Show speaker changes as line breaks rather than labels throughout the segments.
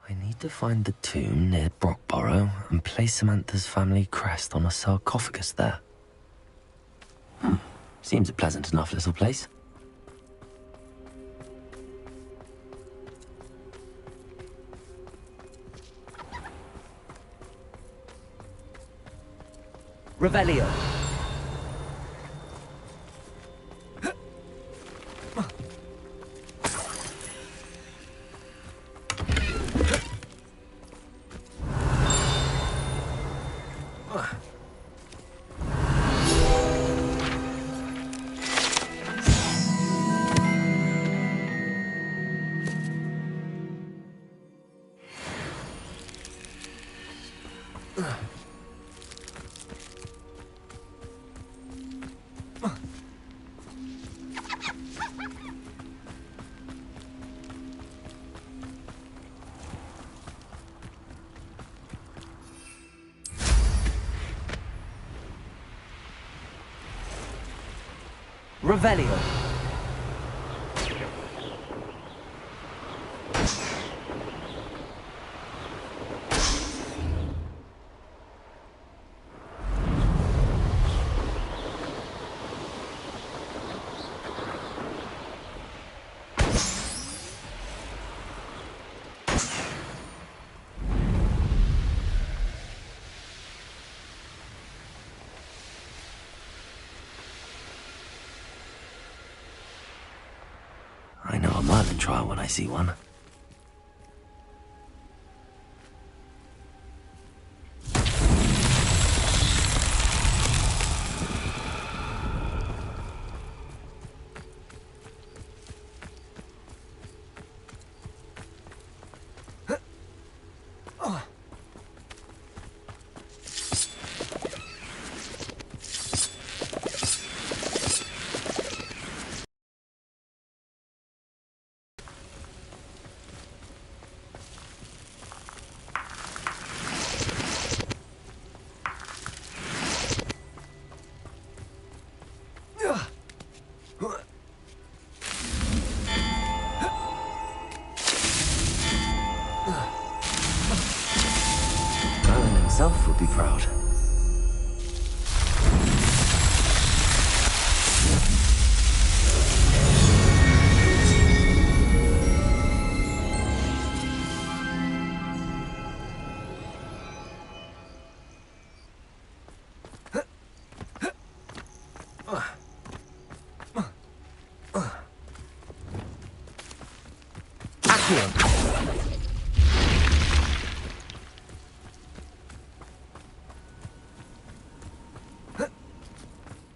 I need to find the tomb near Brockborough and place Samantha's family crest on a sarcophagus there. Seems a pleasant enough little place.
Revelio. Revelio.
I know a Merlin trial when I see one. Merlin himself would be proud.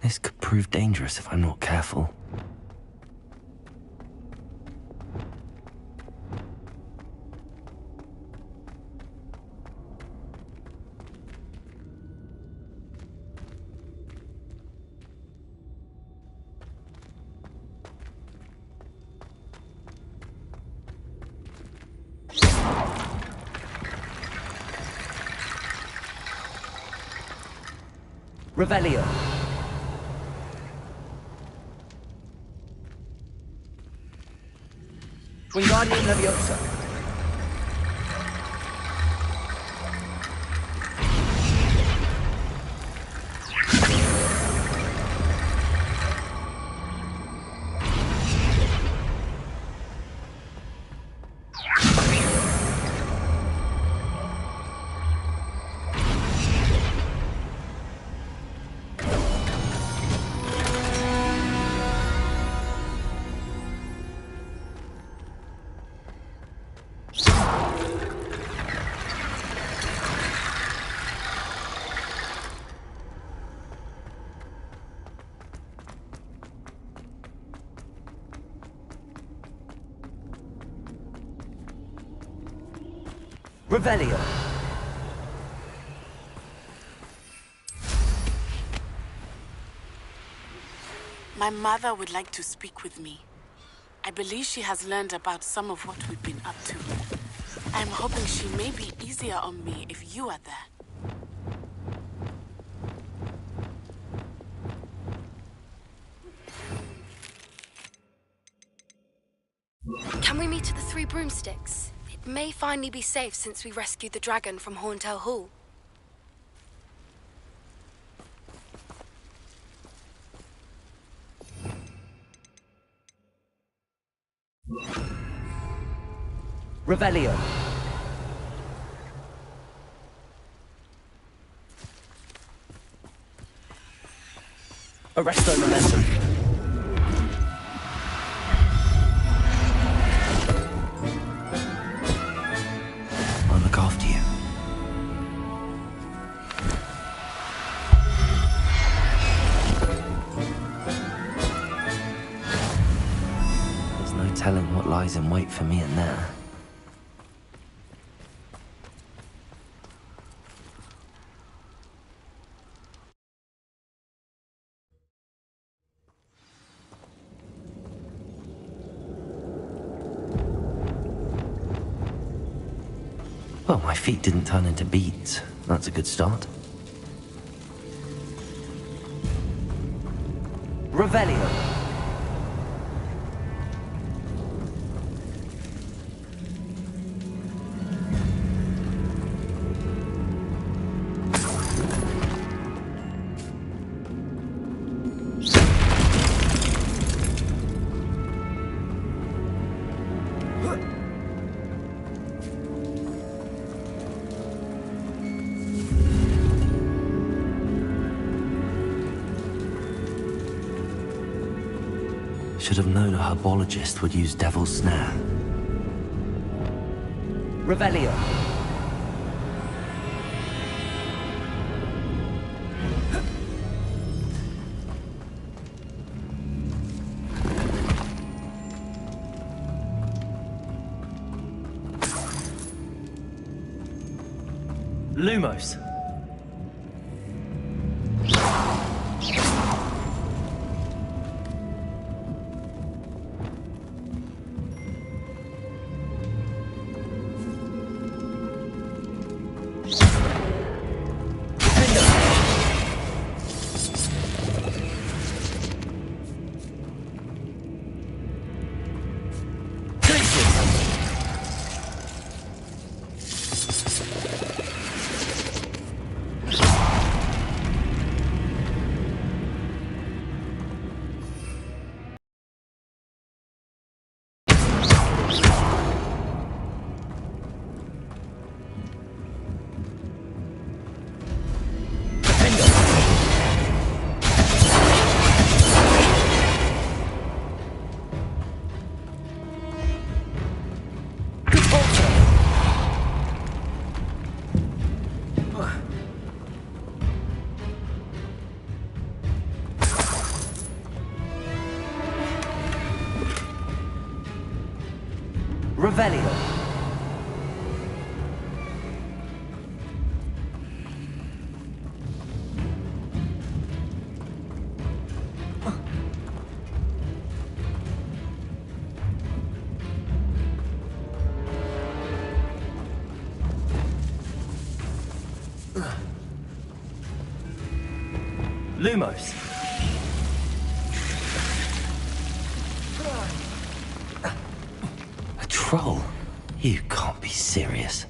This could prove dangerous if I'm not careful.
Revelio. Wingardium Leviosa. Revelio.
My mother would like to speak with me. I believe she has learned about some of what we've been up to. I'm hoping she may be easier on me if you are there.
Can we meet at the Three Broomsticks? It may finally be safe since we rescued the dragon from Horntail Hall.
Revelio. Arresto Momentum.
I'll look after you. There's no telling what lies in wait for me in there. Well, my feet didn't turn into beads. That's a good start.
Revelio.
Should have known a herbologist would use Devil's Snare.
Revelio.
Lumos. Lumos. A troll? You can't be serious.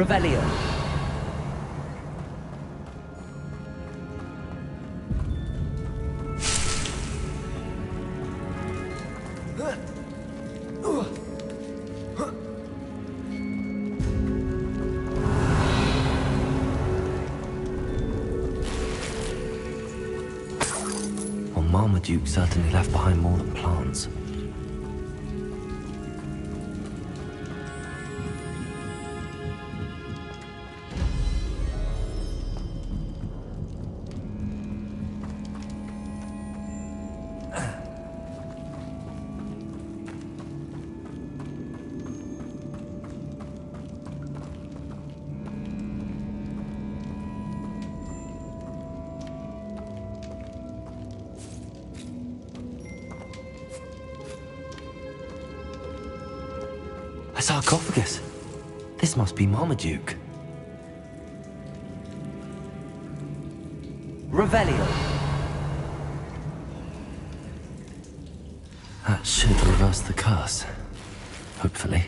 Revelio.
Well, Marmaduke certainly left behind more than plants. A sarcophagus. This must be Marmaduke.
Revelio.
That should reverse the curse. Hopefully.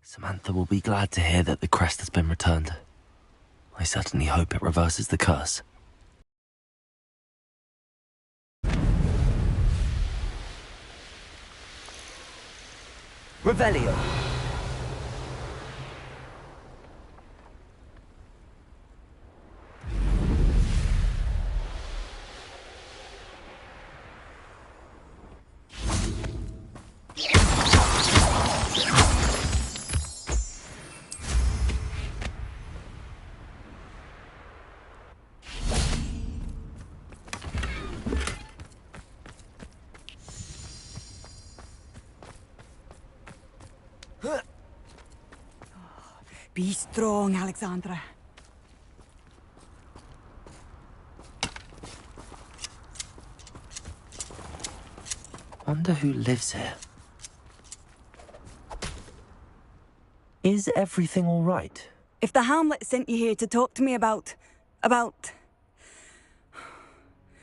Samantha will be glad to hear that the crest has been returned. I certainly hope it reverses the curse.
Revelio.
Be strong, Alexandra.
Wonder who lives here. Is everything all right?
If the Hamlet sent you here to talk to me about...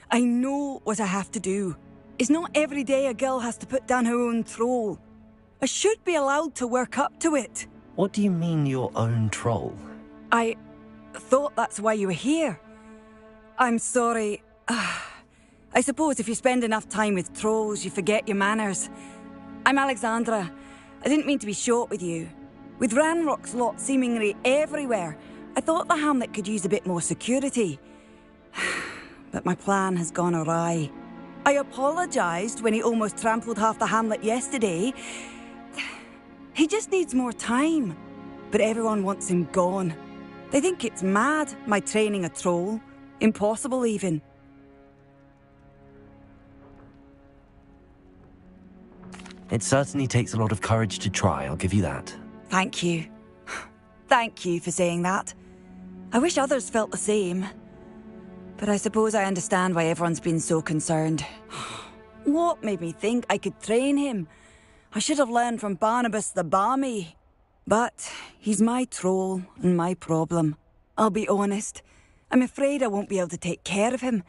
I know what I have to do. It's not every day a girl has to put down her own troll. I should be allowed to work up to it.
What do you mean, your own troll?
I thought that's why you were here. I'm sorry. I suppose if you spend enough time with trolls, you forget your manners. I'm Alexandra. I didn't mean to be short with you. With Ranrock's lot seemingly everywhere, I thought the Hamlet could use a bit more security. But my plan has gone awry. I apologised when he almost trampled half the Hamlet yesterday. He just needs more time. But everyone wants him gone. They think it's mad, my training a troll. Impossible, even.
It certainly takes a lot of courage to try, I'll give you that.
Thank you. Thank you for saying that. I wish others felt the same. But I suppose I understand why everyone's been so concerned. What made me think I could train him? I should have learned from Barnabas the Barmy. But he's my troll and my problem. I'll be honest. I'm afraid I won't be able to take care of him.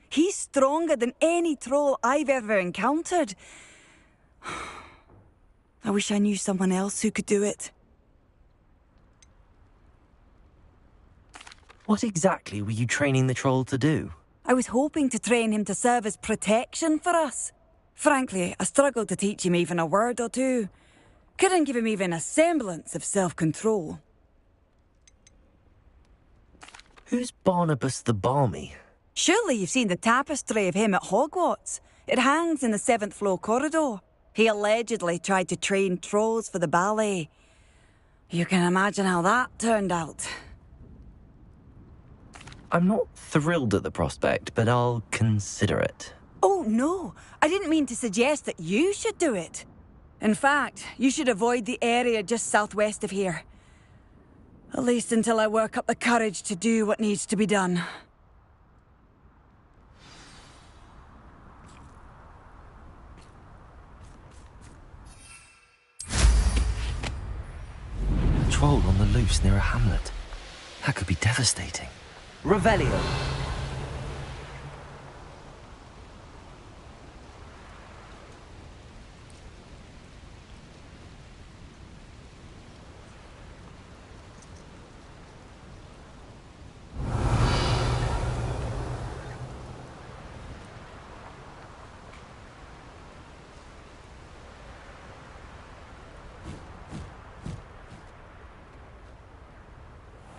He's stronger than any troll I've ever encountered. I wish I knew someone else who could do it.
What exactly were you training the troll to do?
I was hoping to train him to serve as protection for us. Frankly, I struggled to teach him even a word or two. Couldn't give him even a semblance of self-control.
Who's Barnabas the Barmy?
Surely you've seen the tapestry of him at Hogwarts. It hangs in the 7th floor corridor. He allegedly tried to train trolls for the ballet. You can imagine how that turned out.
I'm not thrilled at the prospect, but I'll consider it.
Oh, no. I didn't mean to suggest that you should do it. In fact, you should avoid the area just southwest of here. At least until I work up the courage to do what needs to be done.
A troll on the loose near a hamlet. That could be devastating.
Revelio.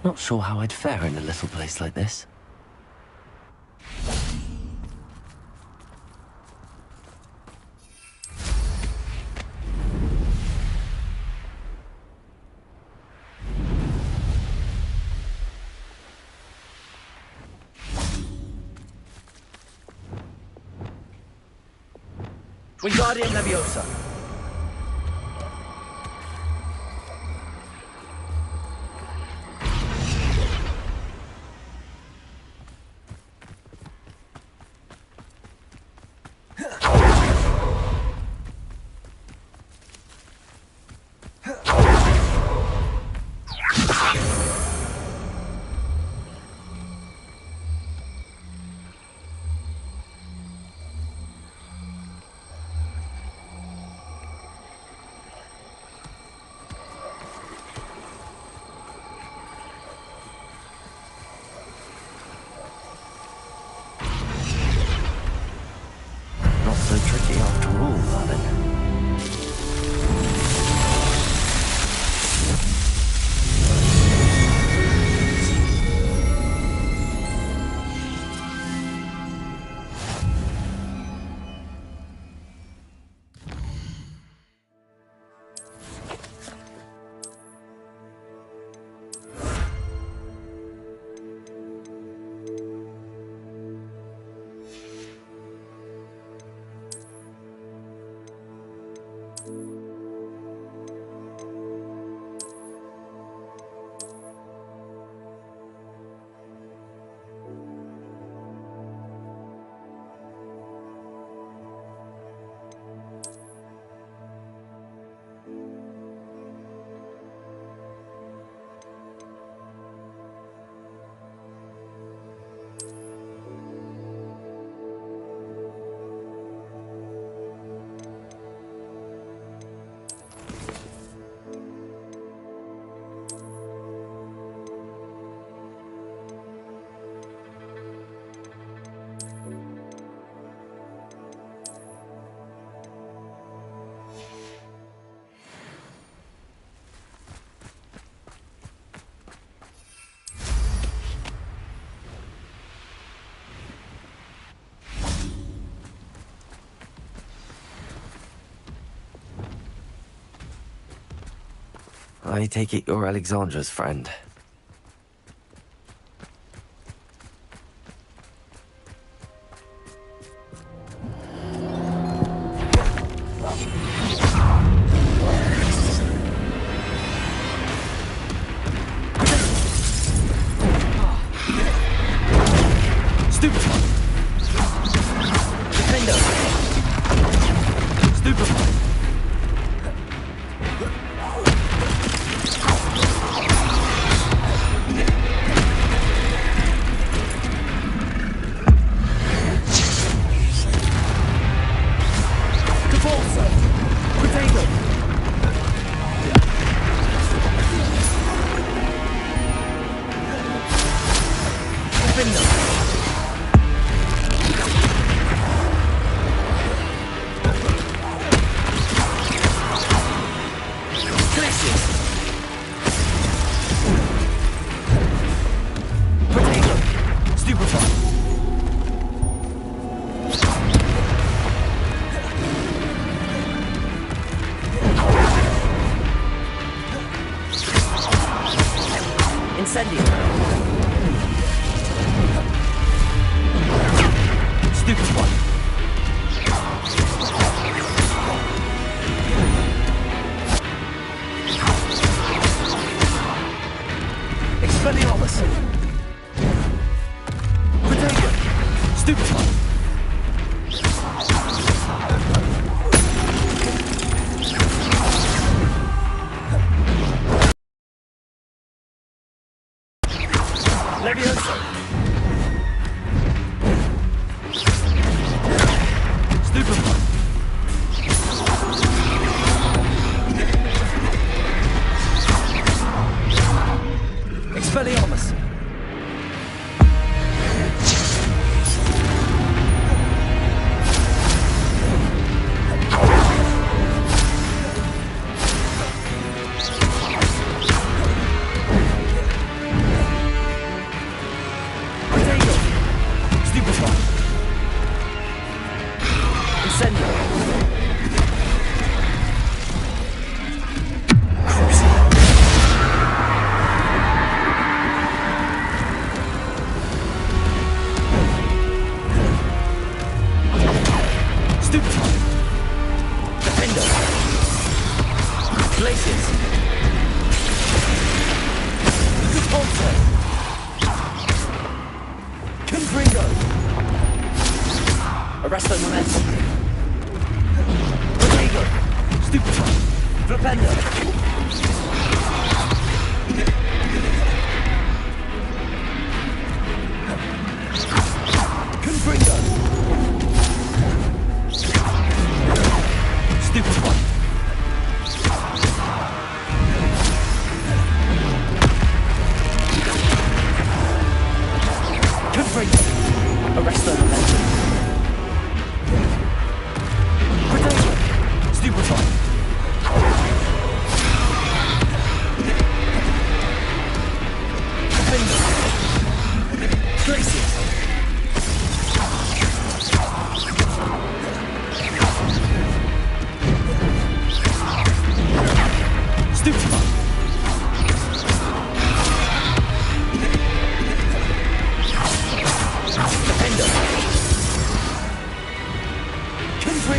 Not sure how I'd fare in a little place like this.
Wingardium Leviosa.
not so tricky after all, darling. I take it you're Alexandra's friend.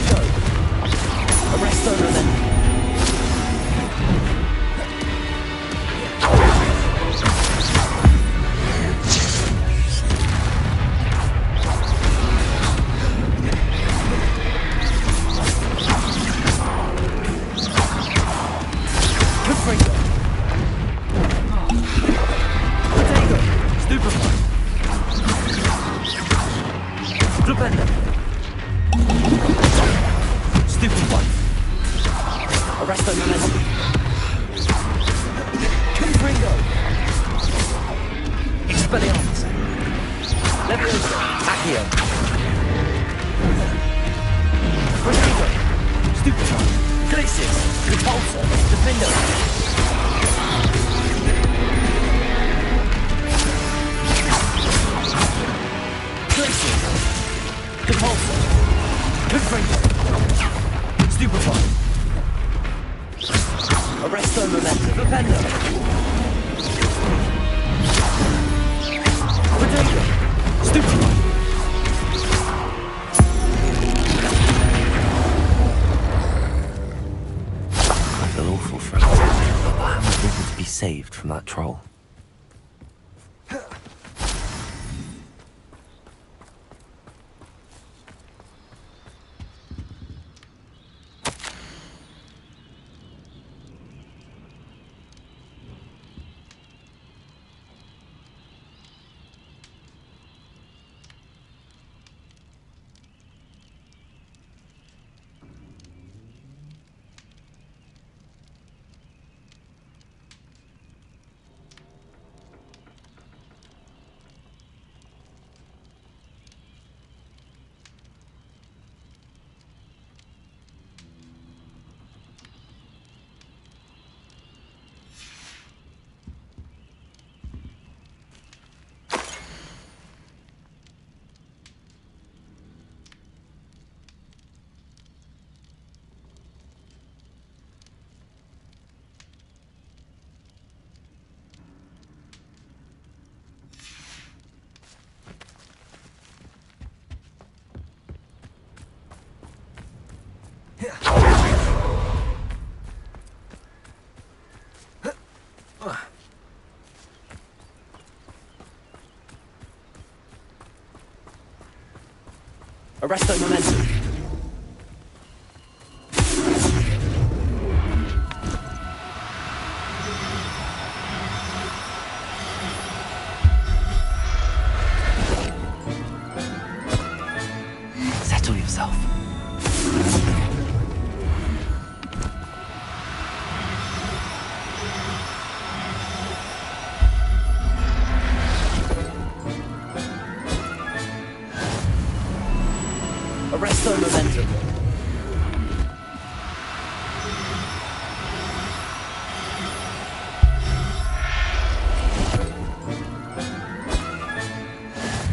Confringo! Arresto Momentum!
Saved from that troll.
Arresto Momentum.
Settle yourself.
Arresto Momentum.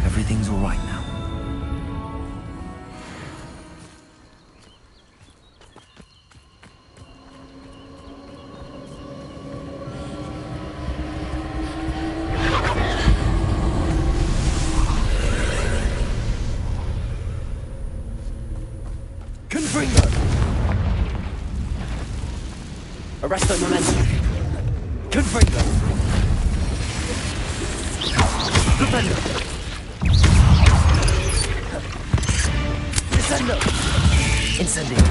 Everything's all right now.
Confringo! Arresto Momentum. Confringo! Defender! Descendo!
Incendio.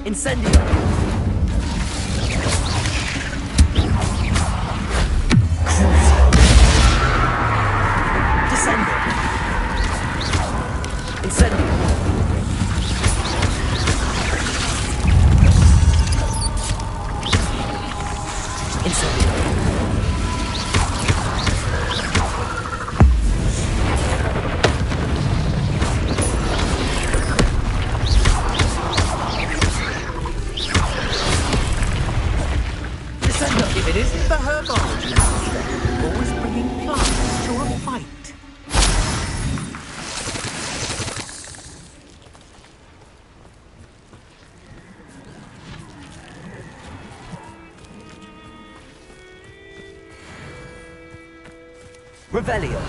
Incendio!
If it isn't for herbology, always bringing plants to a fight.
Revelio.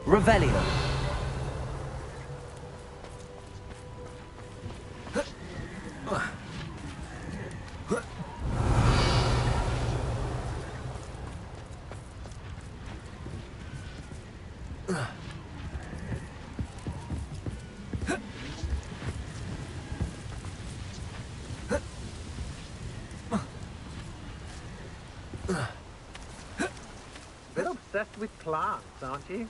Revelio.
Bit obsessed with plants, aren't you?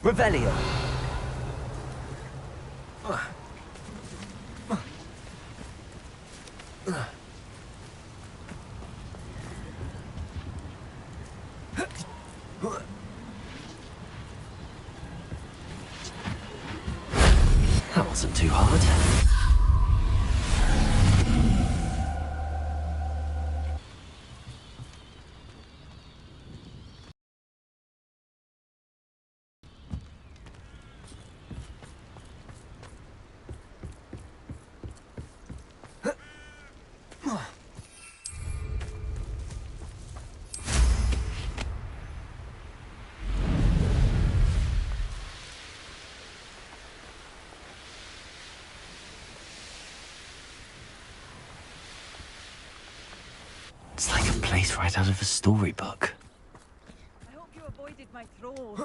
Revelio.
That wasn't too hard. It's like a place right out of a storybook.
I hope you avoided my trolls.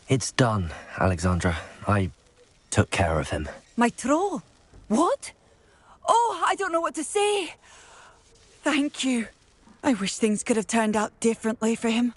It's done, Alexandra. I took care of him.
My troll? What? Oh, I don't know what to say. Thank you. I wish things could have turned out differently for him.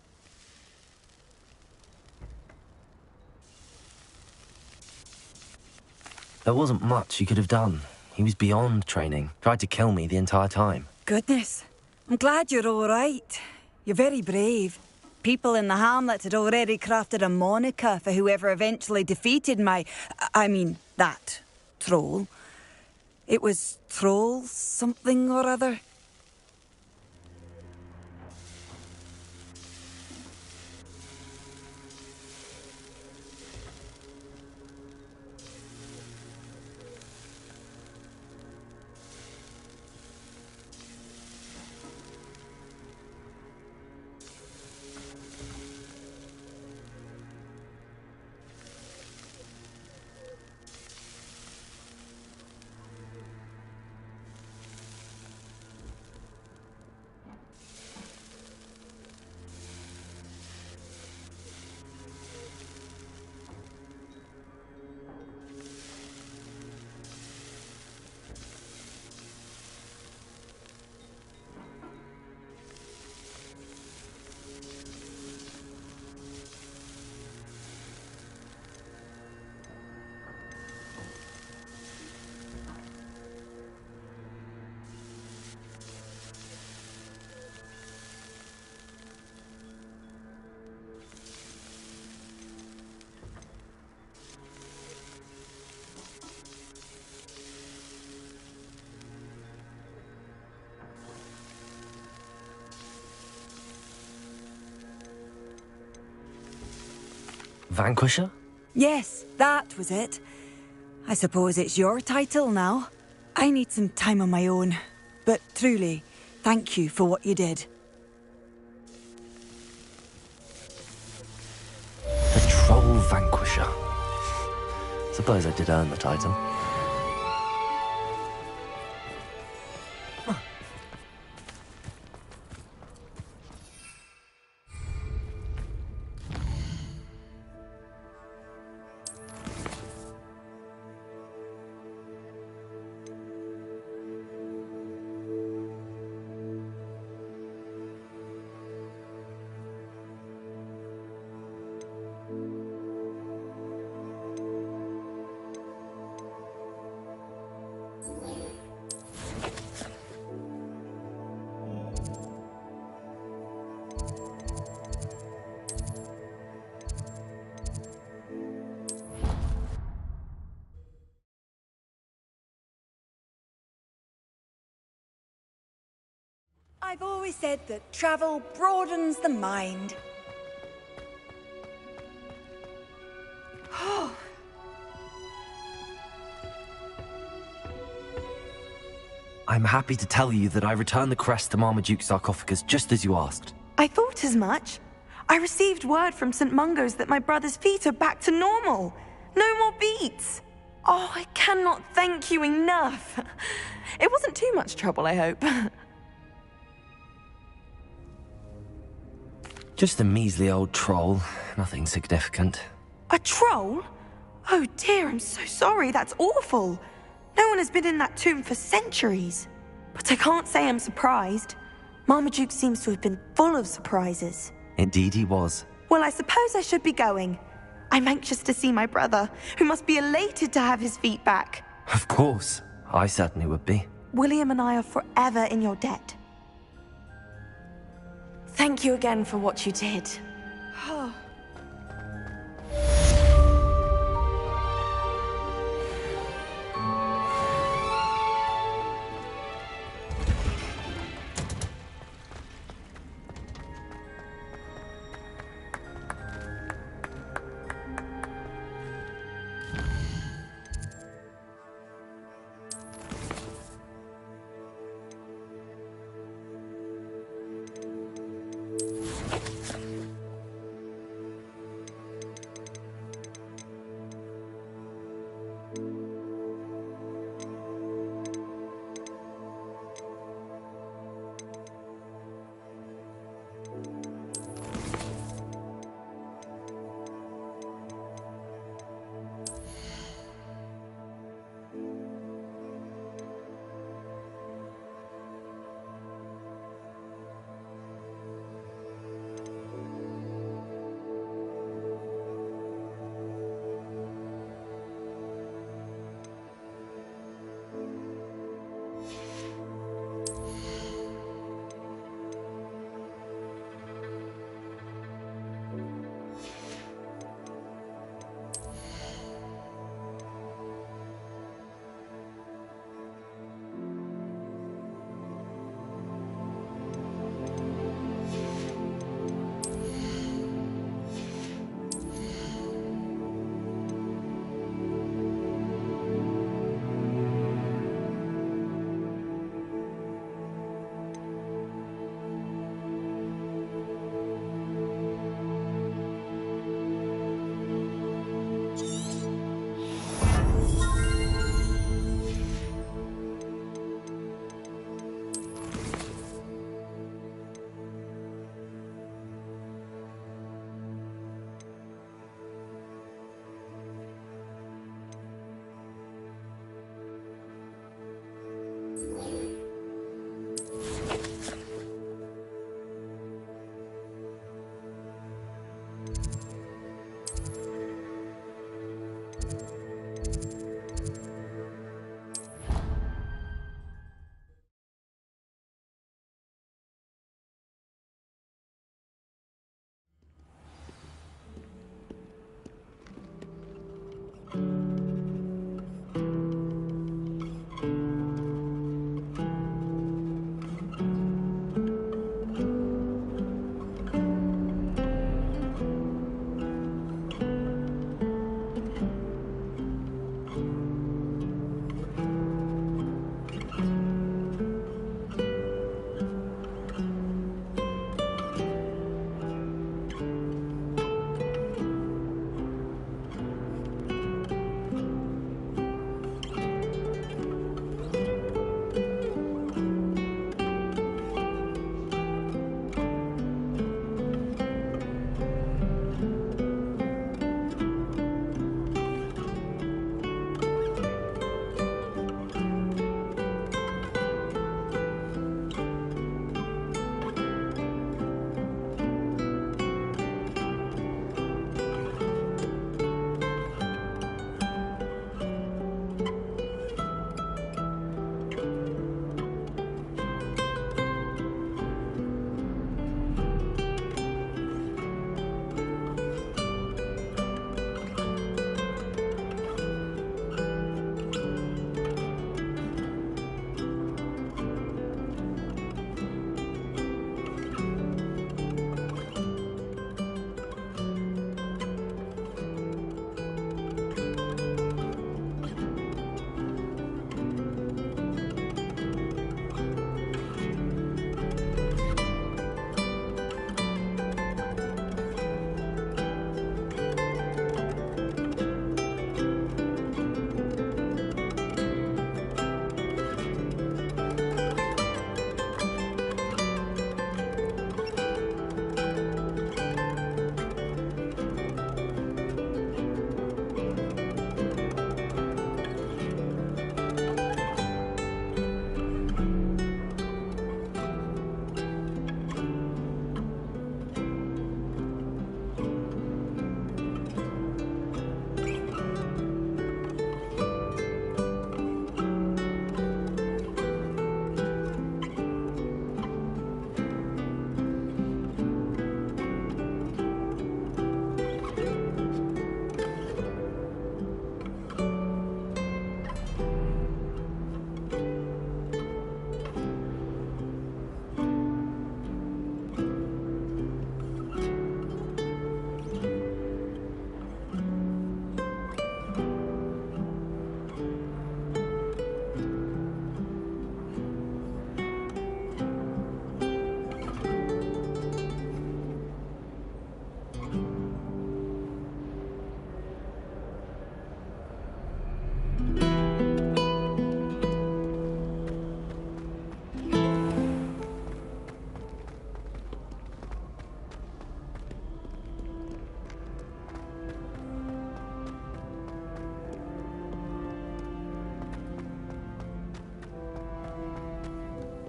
There wasn't much you could have done. He was beyond training. Tried to kill me the entire time.
Goodness. I'm glad you're all right. You're very brave. People in the hamlet had already crafted a moniker for whoever eventually defeated that troll. It was Troll something or other.
Vanquisher?
Yes, that was it. I suppose it's your title now. I need some time on my own. But truly, thank you for what you did.
The Troll Vanquisher. Suppose I did earn the title.
I've always said that travel broadens the mind.
I'm happy to tell you that I returned the crest to Marmaduke's sarcophagus just as you asked.
I thought as much. I received word from St. Mungo's that my brother's feet are back to normal. No more beats. Oh, I cannot thank you enough. It wasn't too much trouble, I hope.
Just a measly old troll, nothing significant.
A troll? Oh dear, I'm so sorry, that's awful. No one has been in that tomb for centuries. But I can't say I'm surprised. Marmaduke seems to have been full of surprises.
Indeed he was.
Well, I suppose I should be going. I'm anxious to see my brother, who must be elated to have his feet back.
Of course, I certainly would be.
William and I are forever in your debt. Thank you again for what you did.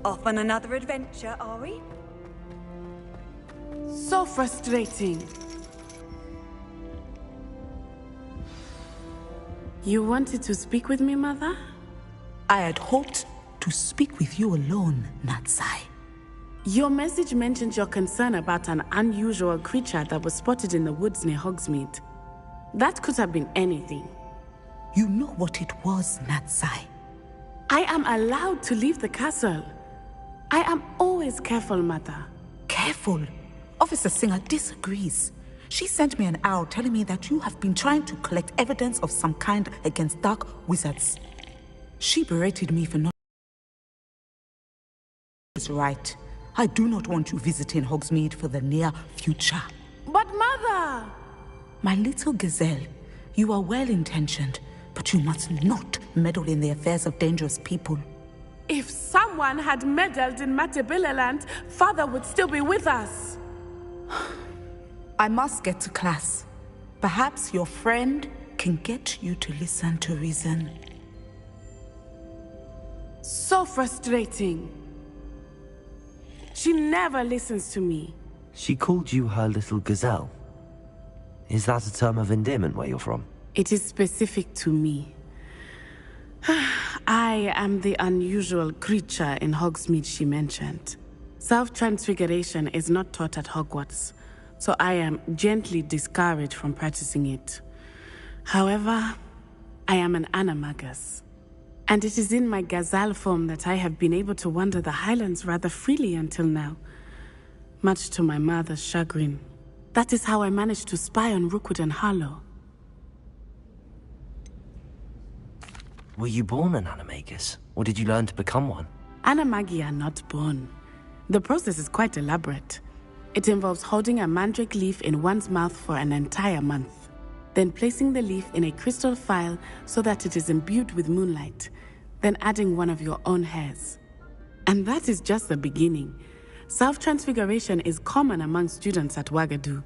Off on another adventure, are we?
So frustrating. You wanted to speak with me, Mother?
I had hoped to speak with you alone, Natsai.
Your message mentioned your concern about an unusual creature that was spotted in the woods near Hogsmeade. That could have been anything.
You know what it was, Natsai.
I am allowed to leave the castle. I am always careful, Mother.
Careful. Officer Singer disagrees. She sent me an owl telling me that you have been trying to collect evidence of some kind against dark wizards. She berated me for not... Is right. I do not want you visiting Hogsmeade for the near future.
But Mother!
My little gazelle, you are well-intentioned, but you must not meddle in the affairs of dangerous people.
If someone had meddled in Matabeleland, Father would still be with us.
I must get to class. Perhaps your friend can get you to listen to reason.
So frustrating. She never listens to me.
She called you her little gazelle. Is that a term of endearment where you're from?
It is specific to me. I am the unusual creature in Hogsmeade she mentioned. Self-transfiguration is not taught at Hogwarts, so I am gently discouraged from practicing it. However, I am an animagus, and it is in my gazelle form that I have been able to wander the Highlands rather freely until now, much to my mother's chagrin. That is how I managed to spy on Rookwood and Harlow.
Were you born an animagus, or did you learn to become one?
Animagi are not born. The process is quite elaborate. It involves holding a mandrake leaf in one's mouth for an entire month, then placing the leaf in a crystal phial so that it is imbued with moonlight, then adding one of your own hairs. And that is just the beginning. Self-transfiguration is common among students at Wagadu,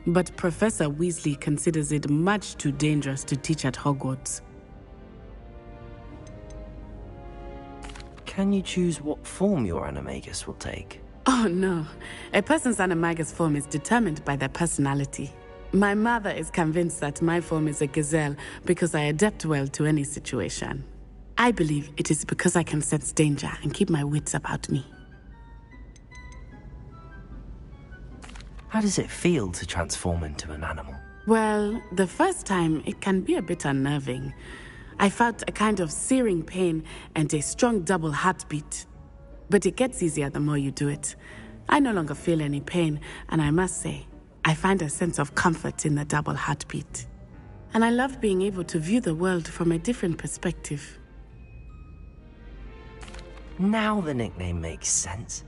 but Professor Weasley considers it much too dangerous to teach at Hogwarts.
Can you choose what form your animagus will take?
Oh no, a person's animagus form is determined by their personality. My mother is convinced that my form is a gazelle because I adapt well to any situation. I believe it is because I can sense danger and keep my wits about me.
How does it feel to transform into an animal?
Well, the first time it can be a bit unnerving. I felt a kind of searing pain and a strong double heartbeat. But it gets easier the more you do it. I no longer feel any pain, and I must say, I find a sense of comfort in the double heartbeat. And I love being able to view the world from a different perspective.
Now the nickname makes sense.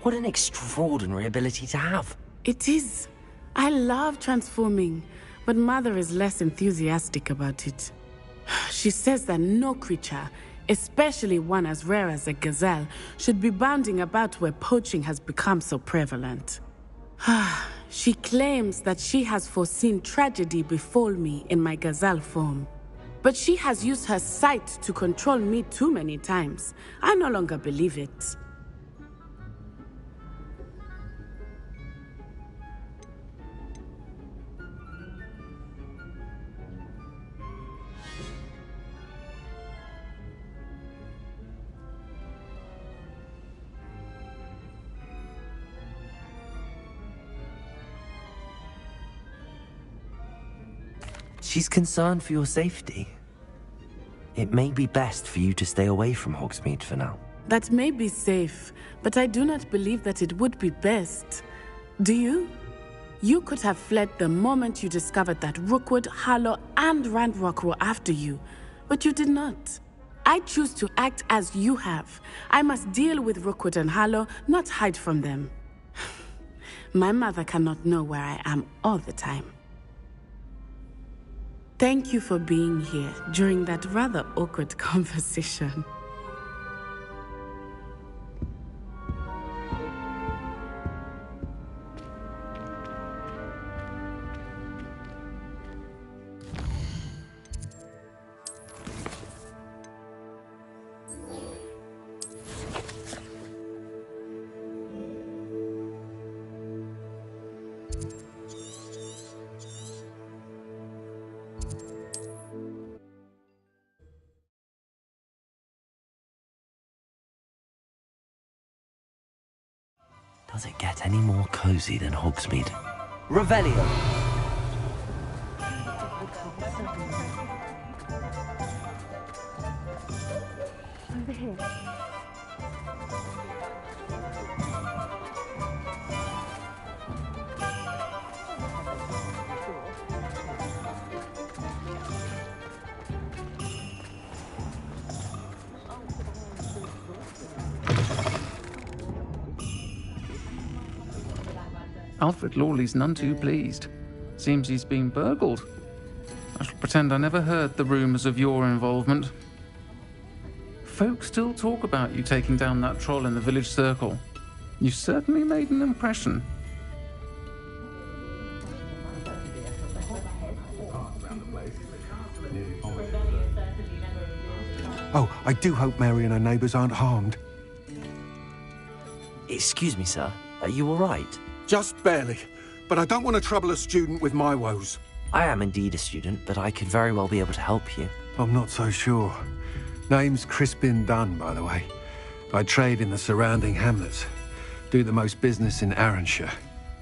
What an extraordinary ability to have.
It is. I love transforming, but Mother is less enthusiastic about it. She says that no creature, especially one as rare as a gazelle, should be bounding about where poaching has become so prevalent. She claims that she has foreseen tragedy befall me in my gazelle form. But she has used her sight to control me too many times. I no longer believe it.
She's concerned for your safety. It may be best for you to stay away from Hogsmeade for now.
That may be safe, but I do not believe that it would be best. Do you? You could have fled the moment you discovered that Rookwood, Harlow, and Ranrock were after you, but you did not. I choose to act as you have. I must deal with Rookwood and Harlow, not hide from them. My mother cannot know where I am all the time. Thank you for being here during that rather awkward conversation.
Does it get any more cozy than Hogsmeade?
Revelio.
Alfred Lawley's none too pleased. Seems he's been burgled. I shall pretend I never heard the rumours of your involvement. Folk still talk about you taking down that troll in the village circle. You certainly made an impression.
Oh, I do hope Mary and her neighbours aren't harmed.
Excuse me, sir. Are you all right?
Just barely. But I don't want to trouble a student with my woes.
I am indeed a student, but I could very well be able to help you.
I'm not so sure. Name's Crispin Dunn, by the way. I trade in the surrounding hamlets. Do the most business in Arranshire.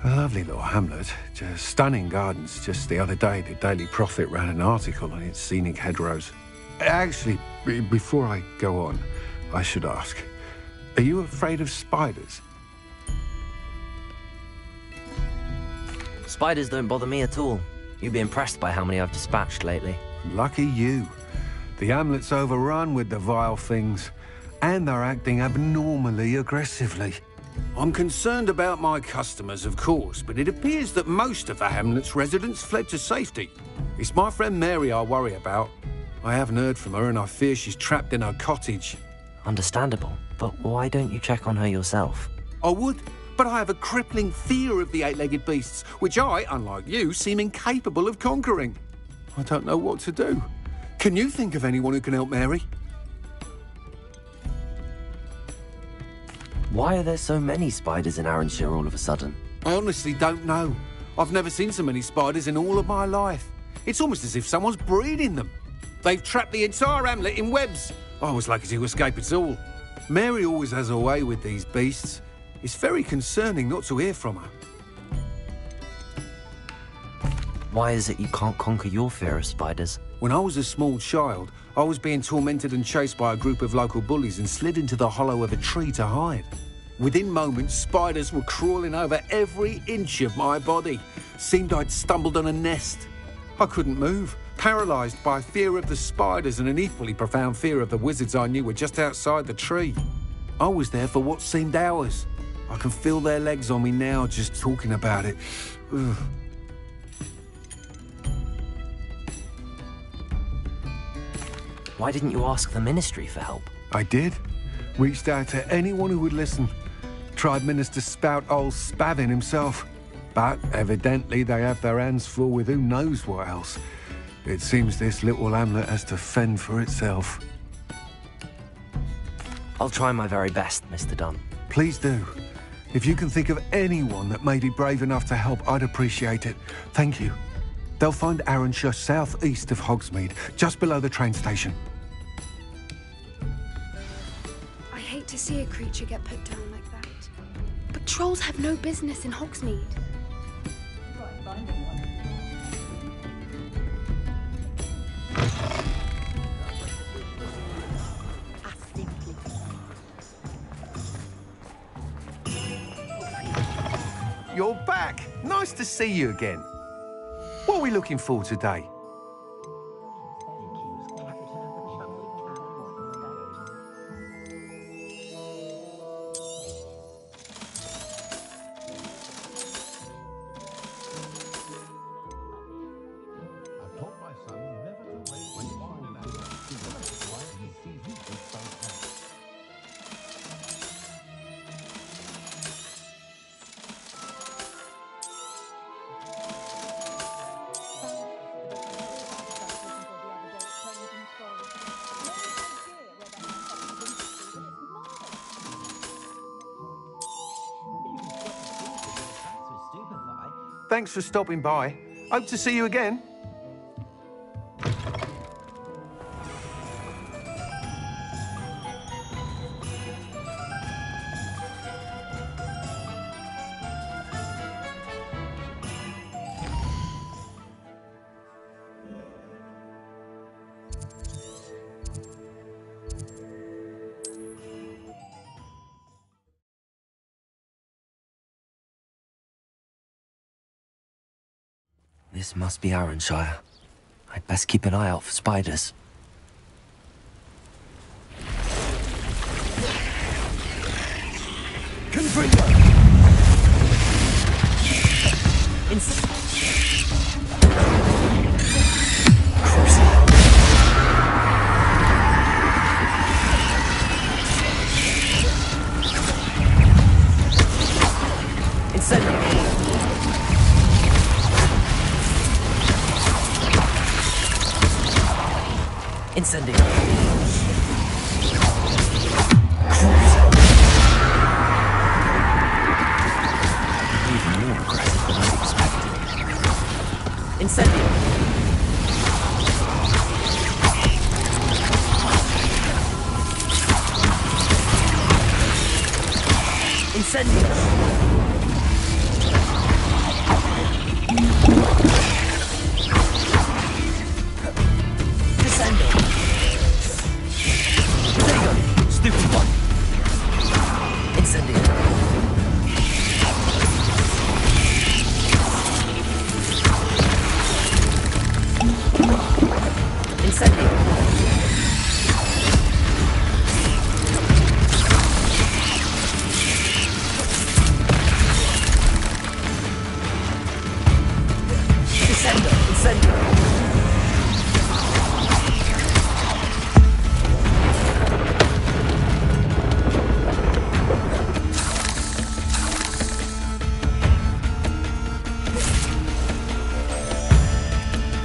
A lovely little hamlet. Just stunning gardens. Just the other day, the Daily Prophet ran an article on its scenic hedgerows. Actually, before I go on, I should ask, are you afraid of spiders?
Spiders don't bother me at all. You'd be impressed by how many I've dispatched lately.
Lucky you. The hamlet's overrun with the vile things, and they're acting abnormally aggressively. I'm concerned about my customers, of course, but it appears that most of the hamlet's residents fled to safety. It's my friend Mary I worry about. I haven't heard from her, and I fear she's trapped in her cottage.
Understandable, but why don't you check on her yourself?
I would, but I have a crippling fear of the eight-legged beasts, which I, unlike you, seem incapable of conquering. I don't know what to do. Can you think of anyone who can help Mary?
Why are there so many spiders in Arranshire all of a sudden?
I honestly don't know. I've never seen so many spiders in all of my life. It's almost as if someone's breeding them. They've trapped the entire hamlet in webs. I was lucky to escape it all. Mary always has a way with these beasts. It's very concerning not to hear from her.
Why is it you can't conquer your fear of spiders?
When I was a small child, I was being tormented and chased by a group of local bullies and slid into the hollow of a tree to hide. Within moments, spiders were crawling over every inch of my body. Seemed I'd stumbled on a nest. I couldn't move, paralysed by fear of the spiders and an equally profound fear of the wizards I knew were just outside the tree. I was there for what seemed hours. I can feel their legs on me now just talking about it. Ugh.
Why didn't you ask the ministry for help?
I did. Reached out to anyone who would listen. Tried Minister Spout old Spavin himself. But evidently they have their hands full with who knows what else. It seems this little hamlet has to fend for itself.
I'll try my very best, Mr. Dunn.
Please do. If you can think of anyone that may be brave enough to help, I'd appreciate it. Thank you. They'll find Arranshire southeast of Hogsmeade, just below the train station.
I hate to see a creature get put down like that. But trolls have no business in Hogsmeade.
You're back. Nice to see you again. What are we looking for today? Thanks for stopping by. Hope to see you again.
This must be Arranshire. I'd best keep an eye out for spiders.
Confringo!
Incendio. Even more aggressive than I expected. Incendio. Incendio. Stupid one. Incendio. Incendio.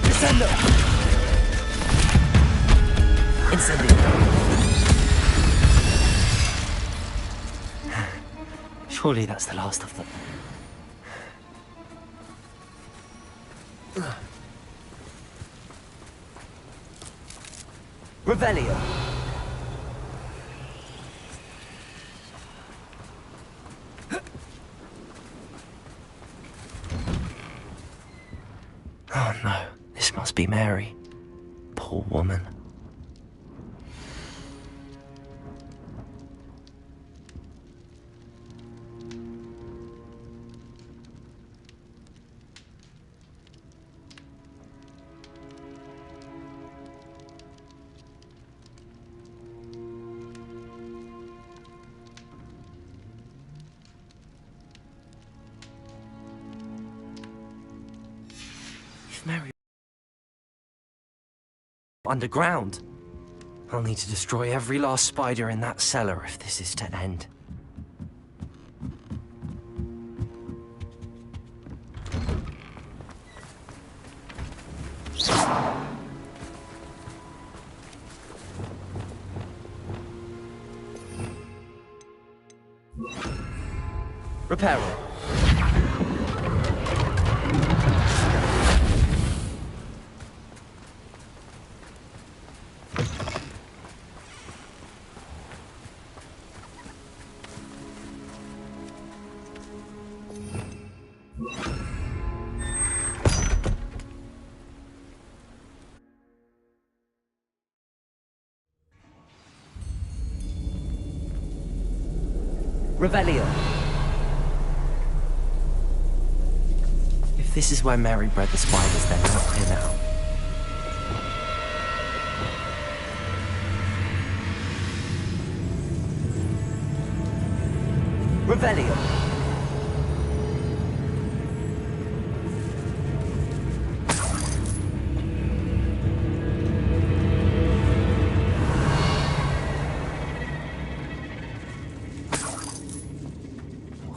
Descendo. Incendio. Surely that's the last of them.
Revelio.
Oh no, this must be Mary. Poor woman. Mary underground. I'll need to destroy every last spider in that cellar if this is to end. Reparo.
Revelio.
If this is where Mary bred the spiders, then out here now.
Revelio.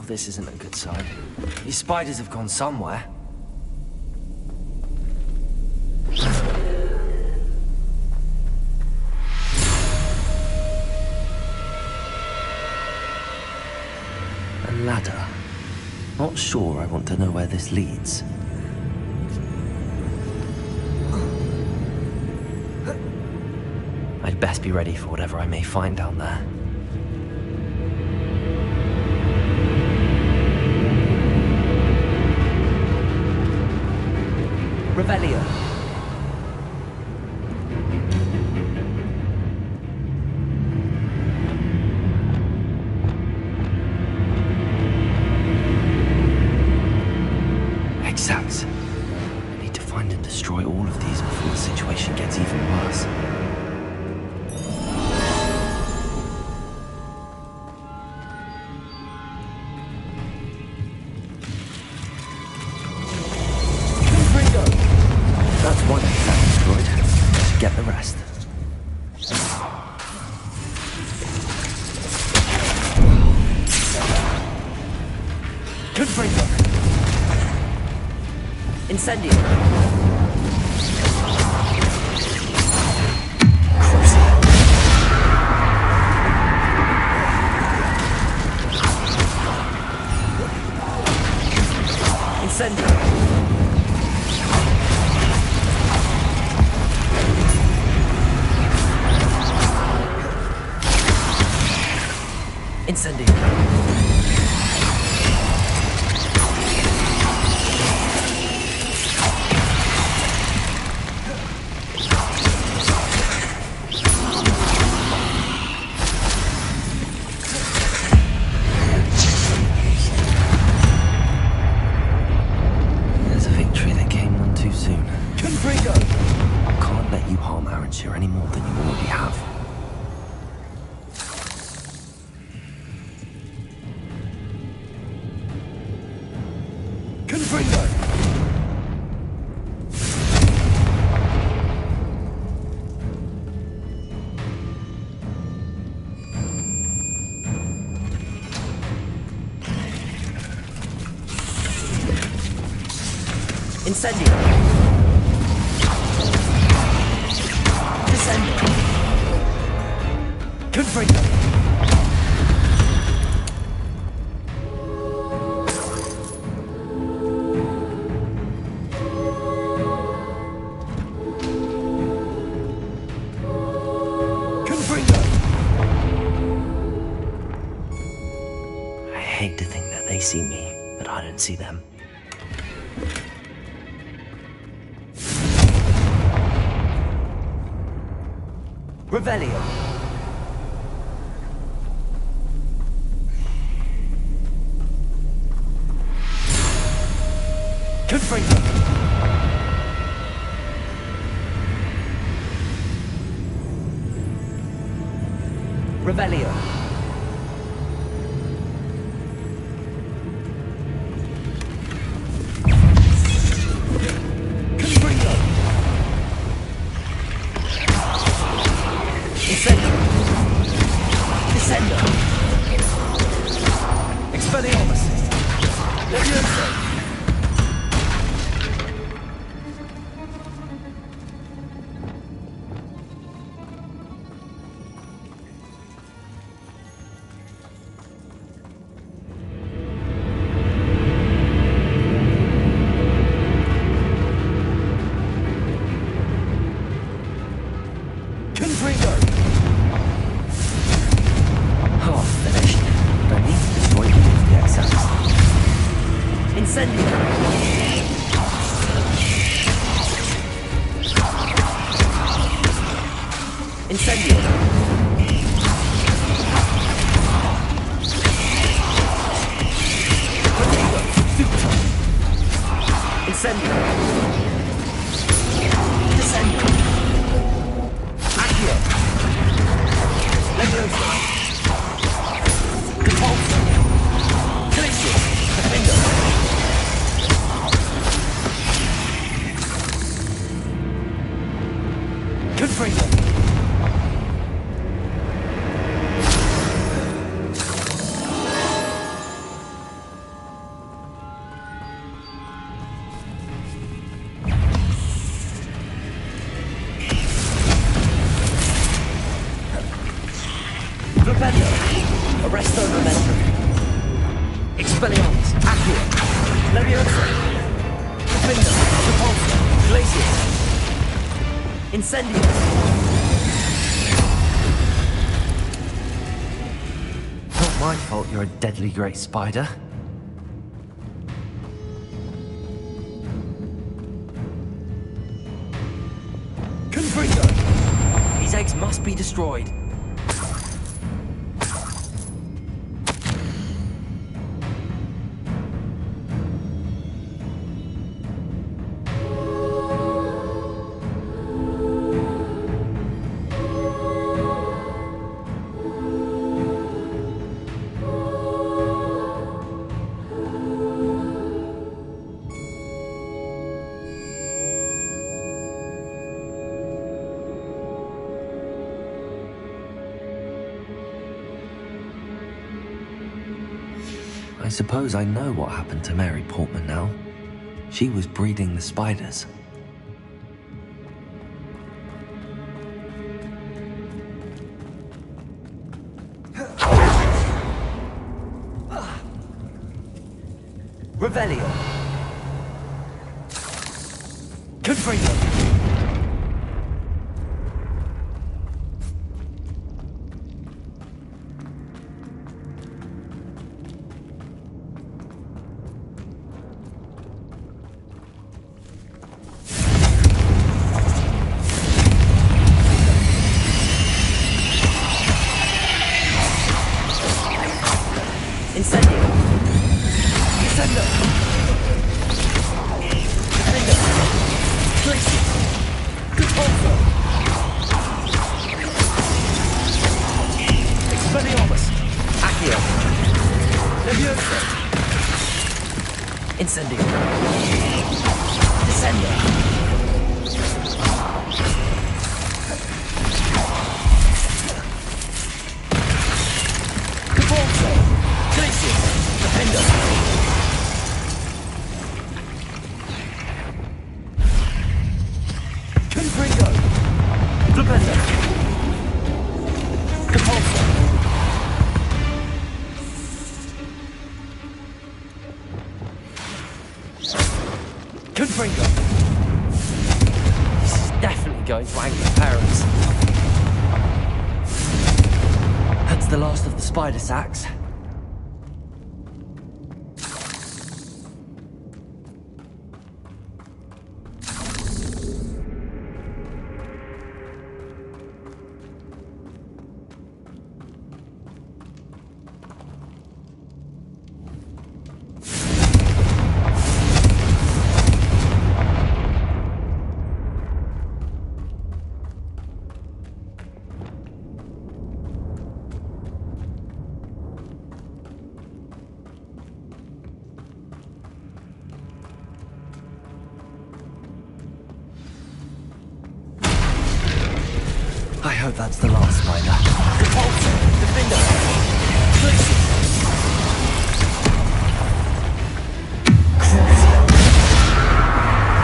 This isn't a good sign. These spiders have gone somewhere. A ladder. Not sure I want to know where this leads. I'd best be ready for whatever I may find down there.
Revelio.
Exact. I need to infection gets even worse. That's one exam destroyed. Should get the rest.
Confringo! Incendio! Incendio! Incendio!
There's a victory that came none too soon.
Confringo!
Can't let you harm Aranshire any more than you already have.
Confringo! Incendio! Descendo! Confringo! Confringo!
I hate to think that they see me, but I don't see them.
Revelio! Confringo! Revelio! Confringo! Incendio! Descendo! Expelliarmus! Levioso! Confringo!
Oh, finished. Don't need to destroy the excess.
Incendio! Incendio! Incendio! Descendo! Accio! Levioso! Repulso! Glacius! Defendo! Confringo! Propello! Arresto momentum! Expelliarmus! Accio! Levioso! Defendo! Repulso! Glacius! Incendio!
Not my fault you're a deadly great spider.
Confringo!
These eggs must be destroyed. suppose I know what happened to Mary Portman now. She was breeding the spiders.
Revelio. Confringo. Incendio. Incendio. Defender. Glacius. Controlso. Expelliarmus. Accio. Leviosa. Incendio. Descendo. Controlso. Glacius. Defender. Confringo. Flipendo. Compulso. Confringo. This is definitely going to anger parents. That's the last of the spider sacks. I hope that's the last spider. Repulsor! Defender! Glacius! Crucio!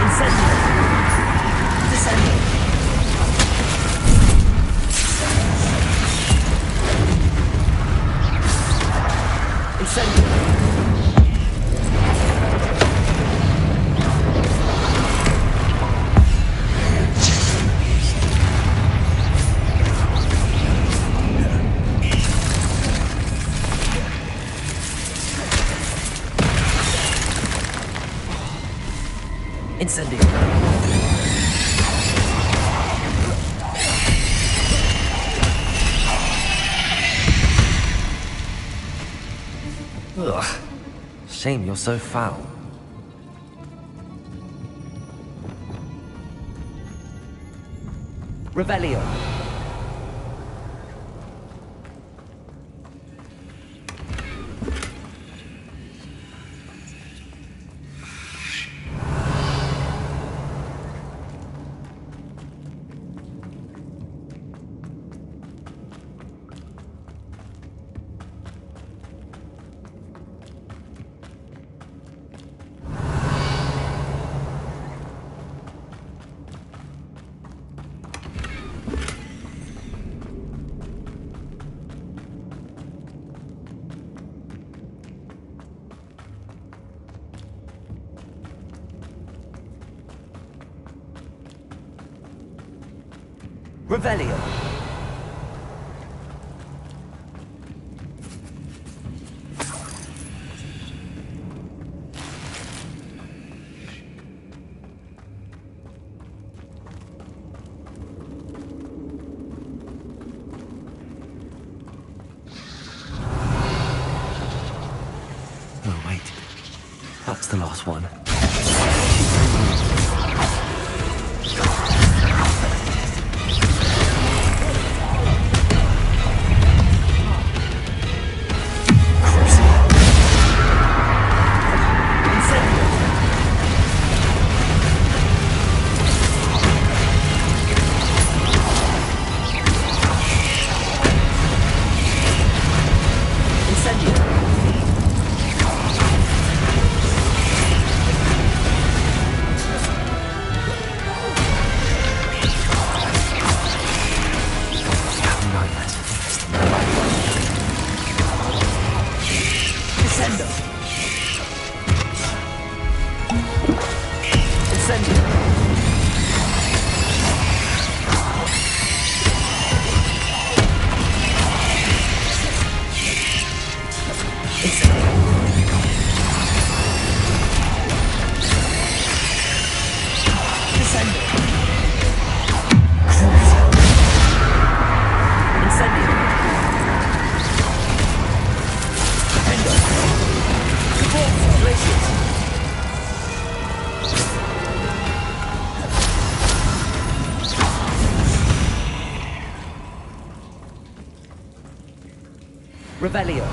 Incendio! Descendo! Incendio! Incendio.
Ugh. Shame you're so foul.
Revelio. Revelio.
Oh, wait. That's the last one.
Revelio.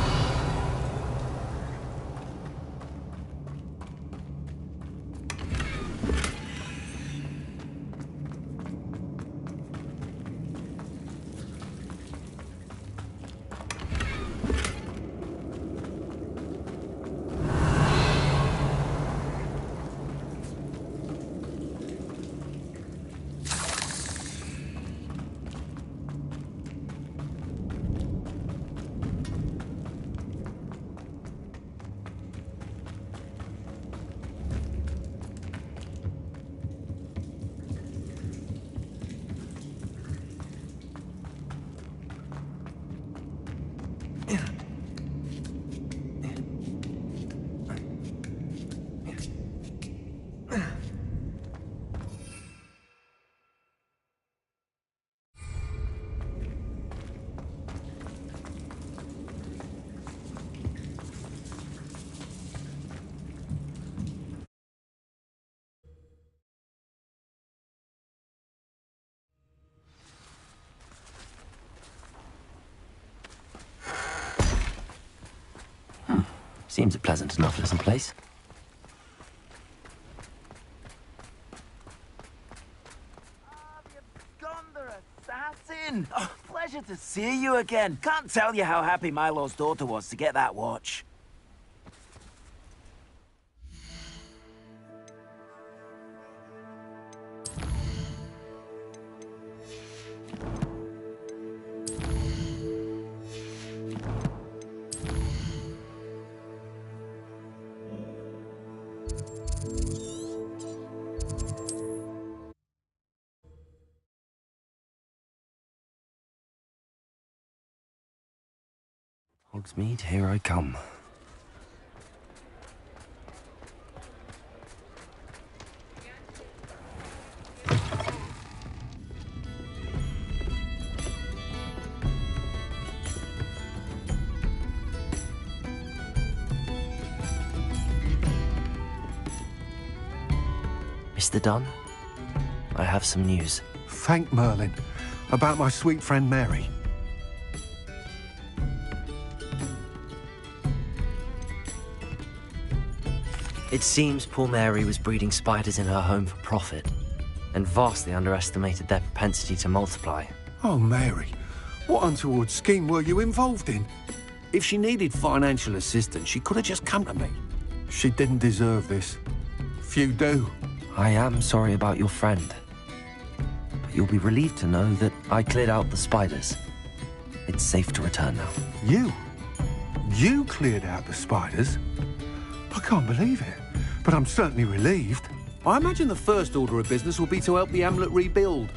Seems a pleasant enough little place.
Assassin! Oh, pleasure to see you again. Can't tell you how happy Milo's daughter was to get that watch.
Hogsmeade, here I come. Mr. Dunn, I have some news.
Thank Merlin. About my sweet friend Mary.
It seems poor Mary was breeding spiders in her home for profit, and vastly underestimated their propensity to multiply.
Oh, Mary, what untoward scheme were you involved in?
If she needed financial assistance, she could have just come to me.
She didn't deserve this. Few do.
I am sorry about your friend, but you'll be relieved to know that I cleared out the spiders. It's safe to return now.
You? You cleared out the spiders? I can't believe it, but I'm certainly relieved.
I imagine the first order of business will be to help the amulet rebuild.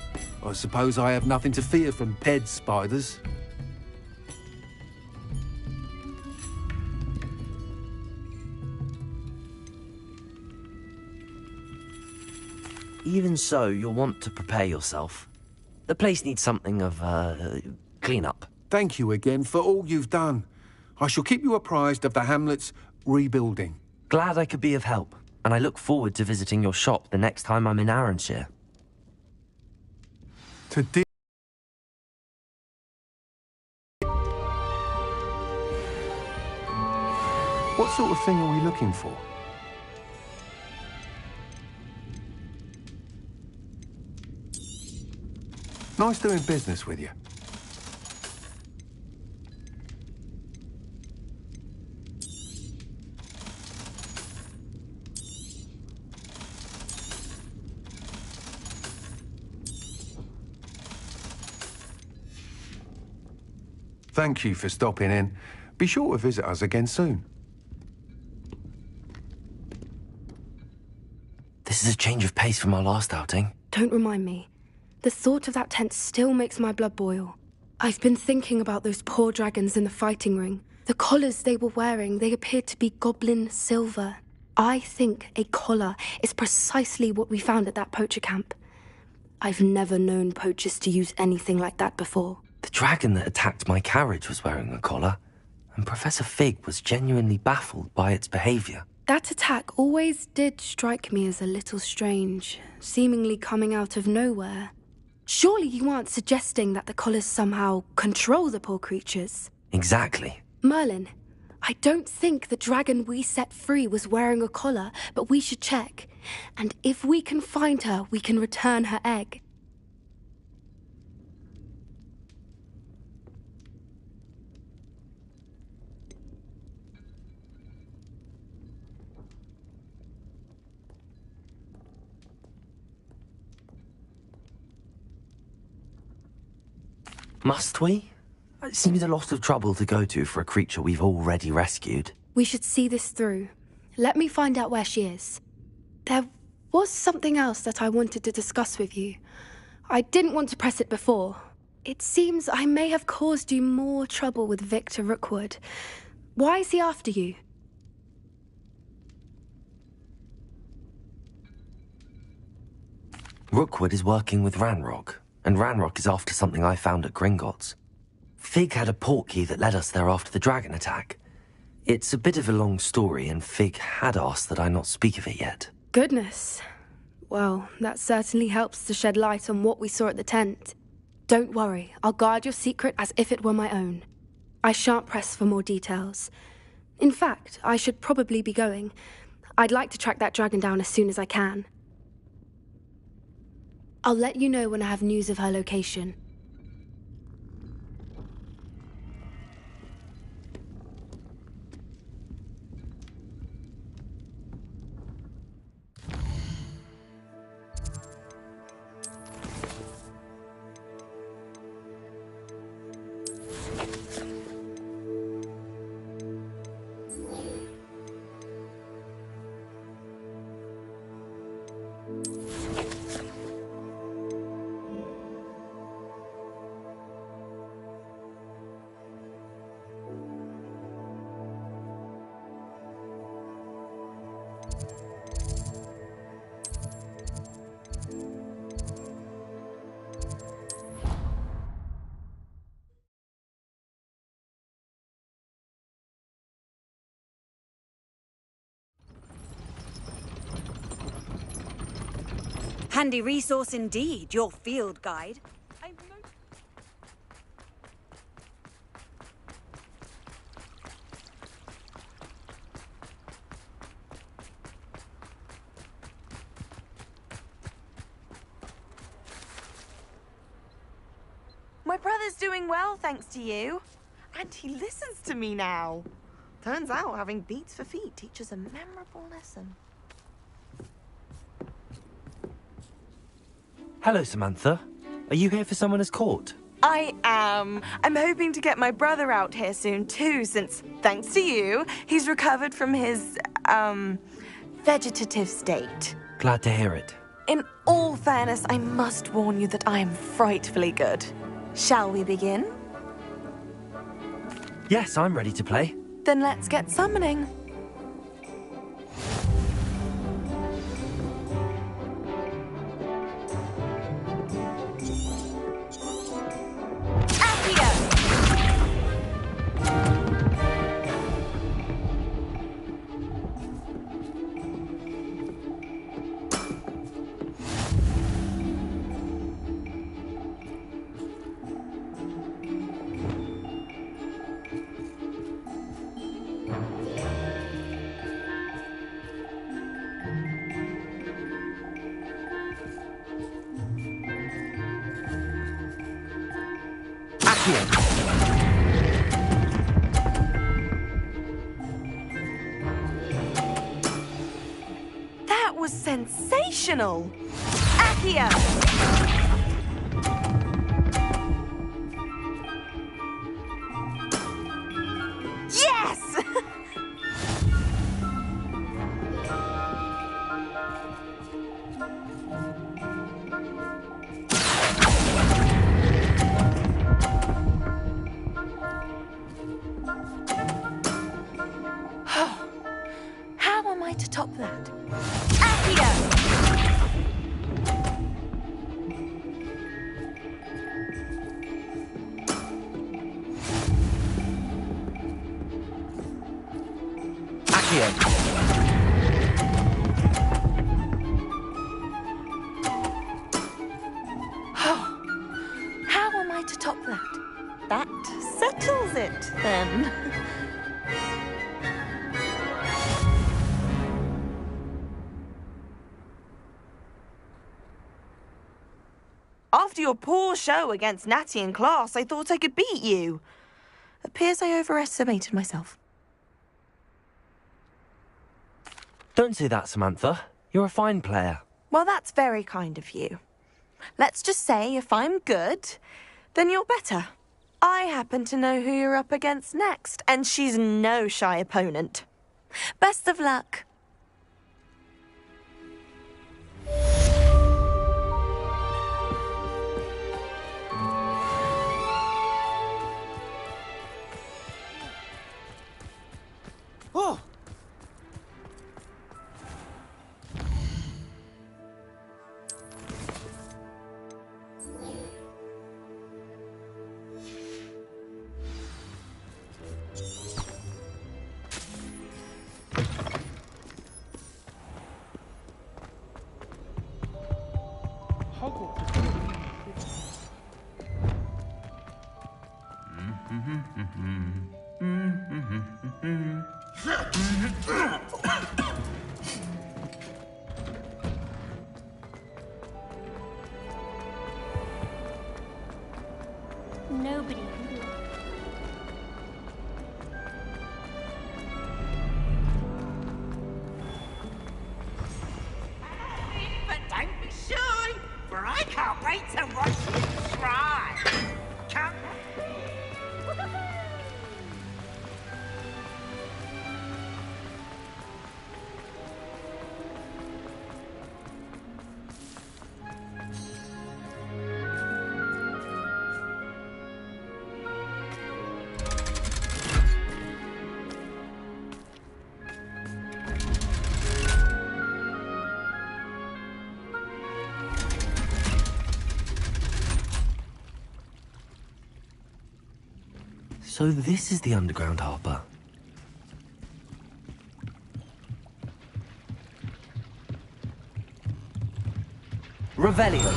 I suppose I have nothing to fear from dead spiders.
Even so, you'll want to prepare yourself. The place needs something of, clean-up.
Thank you again for all you've done. I shall keep you apprised of the hamlet's rebuilding.
Glad I could be of help, and I look forward to visiting your shop the next time I'm in Arranshire.
What sort of thing are we looking for? Nice doing business with you. Thank you for stopping in. Be sure to visit us again soon.
This is a change of pace from our last outing.
Don't remind me. The thought of that tent still makes my blood boil. I've been thinking about those poor dragons in the fighting ring. The collars they were wearing, they appeared to be goblin silver. I think a collar is precisely what we found at that poacher camp. I've never known poachers to use anything like that before.
The dragon that attacked my carriage was wearing a collar, and Professor Fig was genuinely baffled by its behavior.
That attack always did strike me as a little strange, seemingly coming out of nowhere. Surely you aren't suggesting that the collars somehow control the poor creatures?
Exactly.
Merlin, I don't think the dragon we set free was wearing a collar, but we should check. And if we can find her, we can return her egg.
Must we? It seems a lot of trouble to go to for a creature we've already rescued.
We should see this through. Let me find out where she is. There was something else that I wanted to discuss with you. I didn't want to press it before. It seems I may have caused you more trouble with Victor Rookwood. Why is he after you?
Rookwood is working with Ranrock, and Ranrock is after something I found at Gringotts. Fig had a portkey that led us there after the dragon attack. It's a bit of a long story, and Fig had asked that I not speak of it yet.
Goodness. Well, that certainly helps to shed light on what we saw at the tent. Don't worry, I'll guard your secret as if it were my own. I shan't press for more details. In fact, I should probably be going. I'd like to track that dragon down as soon as I can. I'll let you know when I have news of her location.
Handy resource indeed, your field guide.
My brother's doing well, thanks to you. And he listens to me now. Turns out having beats for feet teaches a memorable lesson.
Hello, Samantha. Are you here for someone as court?
I am. I'm hoping to get my brother out here soon too, since, thanks to you, he's recovered from his, vegetative state.
Glad to hear it.
In all fairness, I must warn you that I am frightfully good. Shall we begin?
Yes, I'm ready to play.
Then let's get summoning. That was sensational! Accio! Yes! How am I to top that? Accio! How am I to top that?
That settles it, then.
After your poor show against Natty in class, I thought I could beat you. Appears I overestimated myself.
Don't say that, Samantha. You're a fine player.
Well, that's very kind of you. Let's just say if I'm good, then you're better. I happen to know who you're up against next, and she's no shy opponent. Best of luck.
Oh!
Nobody.
But don't be shy, for I can't wait to watch you try. Come.
So this is the underground harbour. Revelio.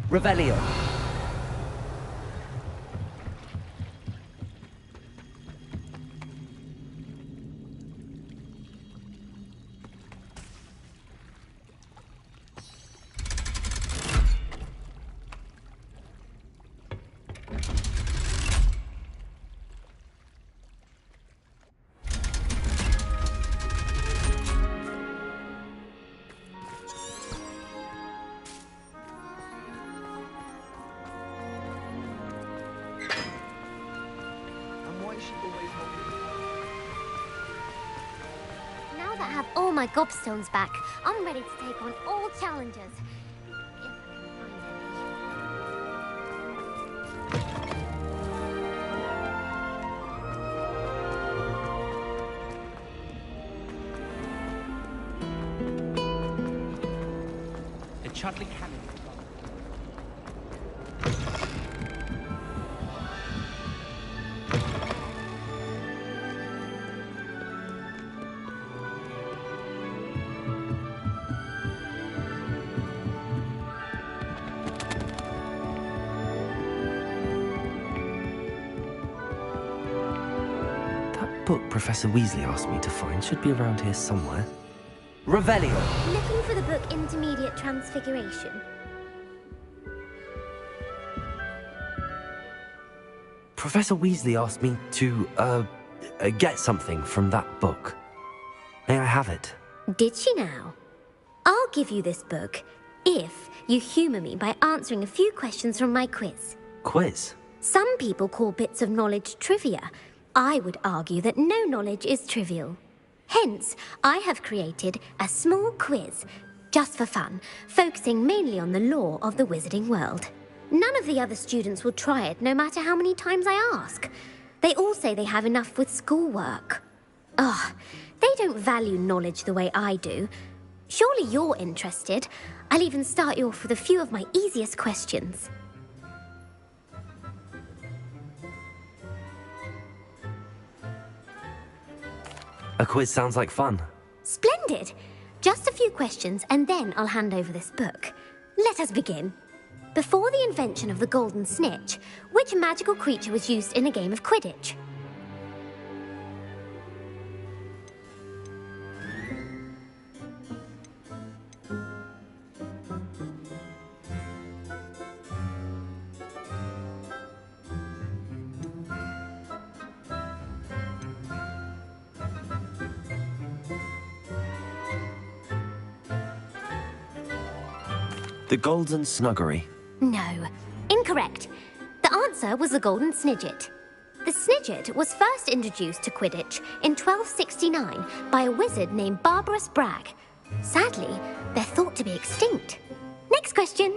Revelio.
Now that I have all my gobstones back, I'm ready to take on all challenges. If I can find any.
The Chudley Cannon.
That book Professor Weasley asked me to find should be around here somewhere. Revelio.
Looking for the book Intermediate Transfiguration.
Professor Weasley asked me to, get something from that book. May I have it?
Did she now? I'll give you this book if you humour me by answering a few questions from my quiz.
Quiz?
Some people call bits of knowledge trivia. I would argue that no knowledge is trivial. Hence, I have created a small quiz, just for fun, focusing mainly on the lore of the wizarding world. None of the other students will try it, no matter how many times I ask. They all say they have enough with schoolwork. Ugh, they don't value knowledge the way I do. Surely you're interested. I'll even start you off with a few of my easiest questions.
A quiz sounds like fun.
Splendid! Just a few questions and then I'll hand over this book. Let us begin. Before the invention of the golden snitch, which magical creature was used in a game of Quidditch?
The Golden Snuggery.
No, incorrect. The answer was the golden snidget. The snidget was first introduced to Quidditch in 1269 by a wizard named Barbarous Bragg. Sadly, they're thought to be extinct. Next question.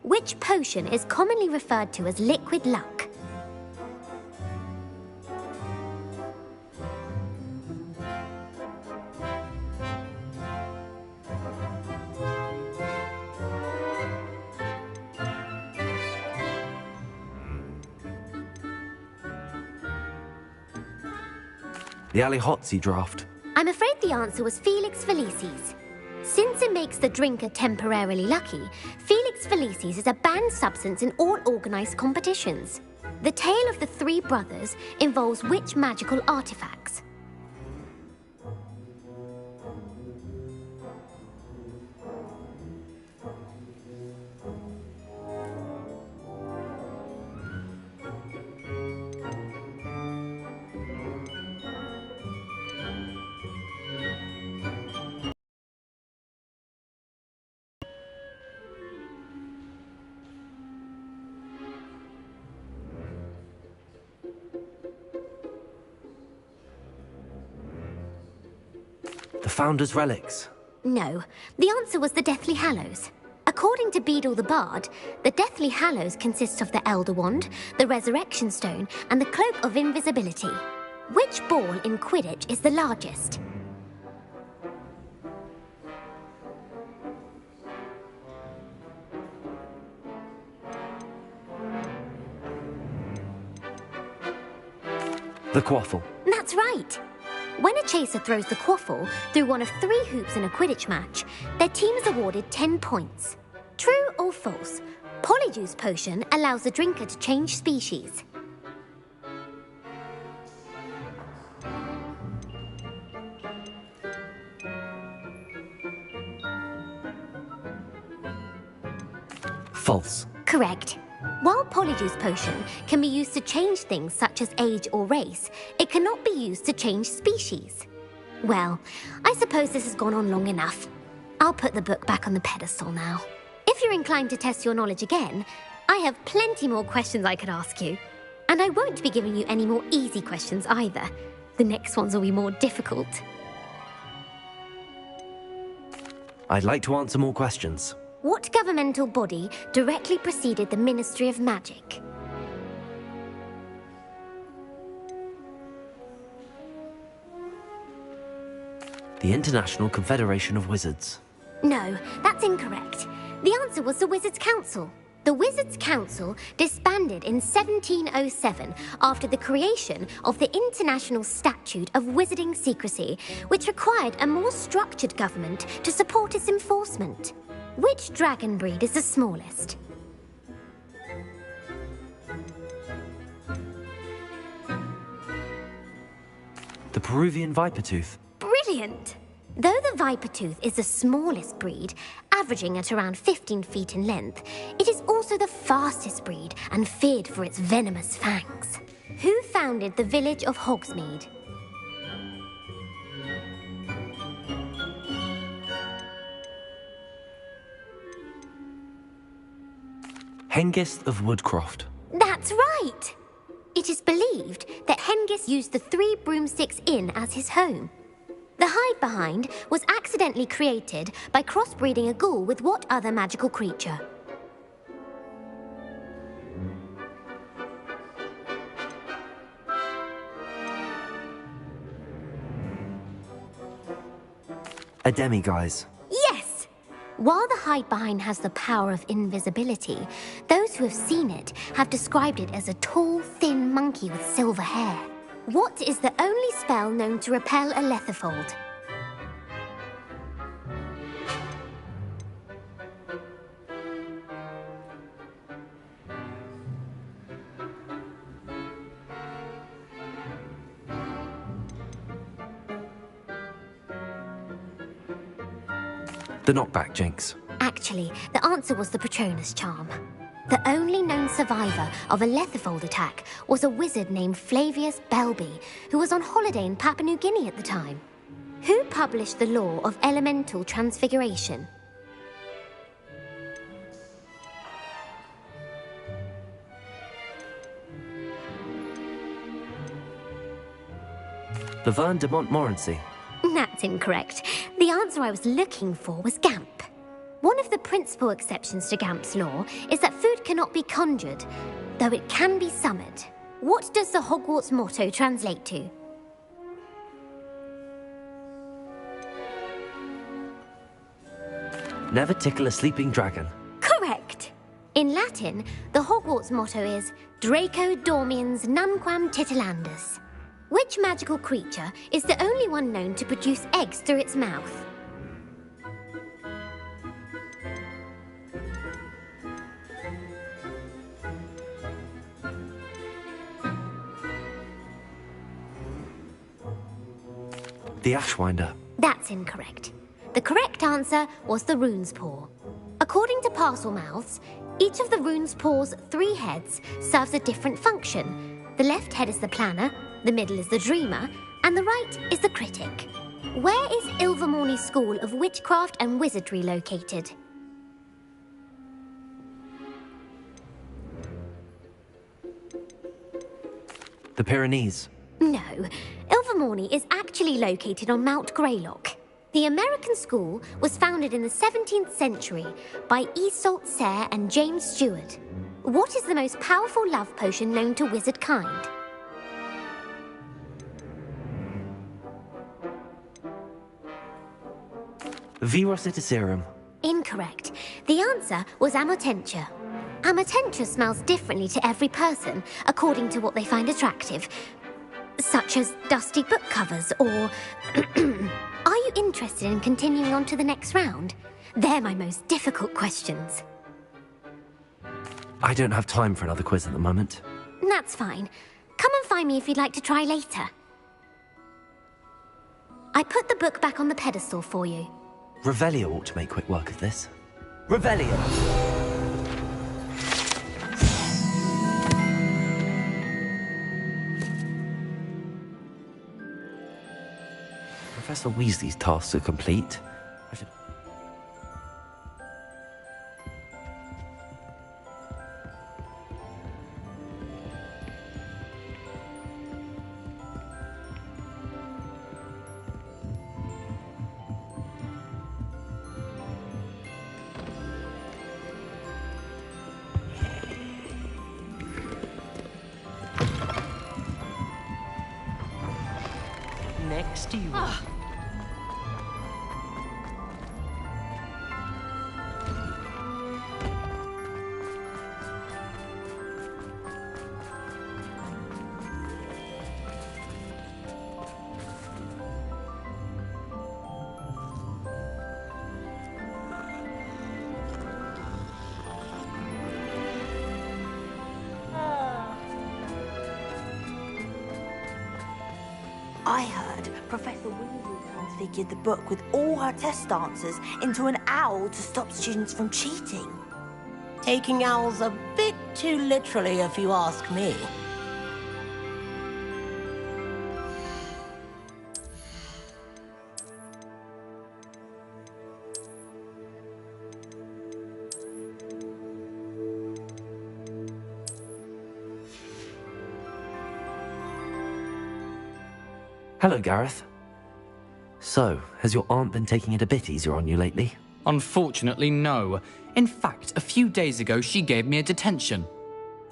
Which potion is commonly referred to as liquid luck?
The Allihotzi draft.
I'm afraid the answer was Felix Felicis. Since it makes the drinker temporarily lucky, Felix Felicis is a banned substance in all organised competitions. The tale of the three brothers involves which magical artifacts?
The Founder's Relics.
No, the answer was the Deathly Hallows. According to Beadle the Bard, the Deathly Hallows consists of the Elder Wand, the Resurrection Stone, and the Cloak of Invisibility. Which ball in Quidditch is the largest?
The Quaffle.
That's right. When a chaser throws the quaffle through one of 3 hoops in a Quidditch match, their team is awarded 10 points. True or false? Polyjuice Potion allows the drinker to change species.
False.
Correct. While Polyjuice Potion can be used to change things such as age or race, it cannot be used to change species. Well, I suppose this has gone on long enough. I'll put the book back on the pedestal now. If you're inclined to test your knowledge again, I have plenty more questions I could ask you. And I won't be giving you any more easy questions either. The next ones will be more difficult.
I'd like to answer more questions.
What governmental body directly preceded the Ministry of Magic?
The International Confederation of Wizards.
No, that's incorrect. The answer was the Wizards' Council. The Wizards' Council disbanded in 1707 after the creation of the International Statute of Wizarding Secrecy, which required a more structured government to support its enforcement. Which dragon breed is the smallest?
The Peruvian Vipertooth.
Brilliant! Though the Vipertooth is the smallest breed, averaging at around 15 feet in length, it is also the fastest breed and feared for its venomous fangs. Who founded the village of Hogsmeade?
Hengist of Woodcroft.
That's right! It is believed that Hengist used the 3 Broomsticks Inn as his home. The hide-behind was accidentally created by crossbreeding a ghoul with what other magical creature?
A demiguise.
Yes! While the hide behind has the power of invisibility, those who have seen it have described it as a tall, thin monkey with silver hair. What is the only spell known to repel a lethifold?
The knockback jinx.
Actually, the answer was the Patronus charm. The only known survivor of a lethifold attack was a wizard named Flavius Belby, who was on holiday in Papua New Guinea at the time. Who published the law of elemental transfiguration?
Laverne de Montmorency.
That's incorrect. The answer I was looking for was Gamp. One of the principal exceptions to Gamp's law is that food cannot be conjured, though it can be summoned. What does the Hogwarts motto translate to?
Never tickle a sleeping dragon.
Correct. In Latin, the Hogwarts motto is Draco dormiens nunquam titilandus. Which magical creature is the only one known to produce eggs through its mouth?
The Ashwinder.
That's incorrect. The correct answer was the rune's paw. According to Parselmouths, each of the rune's paw's 3 heads serves a different function. The left head is the planner, the middle is the dreamer, and the right is the critic. Where is Ilvermorny School of Witchcraft and Wizardry located?
The Pyrenees.
No, Ilvermorny is actually located on Mount Greylock. The American school was founded in the 17th century by Iseult Sayre and James Stewart. What is the most powerful love potion known to wizard kind?
Virositiserum.
Incorrect. The answer was Amotentia. Amotentia smells differently to every person, according to what they find attractive, such as dusty book covers or... Are you interested in continuing on to the next round? They're my most difficult questions.
I don't have time for another quiz at the moment.
That's fine. Come and find me if you'd like to try later. I put the book back on the pedestal for you.
Revelio ought to make quick work of this. Revelio! Professor Weasley's tasks are complete. I should...
Next to you.
I heard Professor Weasley transfigured the book with all her test answers into an owl to stop students from cheating.
Taking owls a bit too literally, if you ask me.
Hello, Gareth. So, has your aunt been taking it a bit easier on you lately?
Unfortunately, no. In fact, a few days ago, she gave me a detention.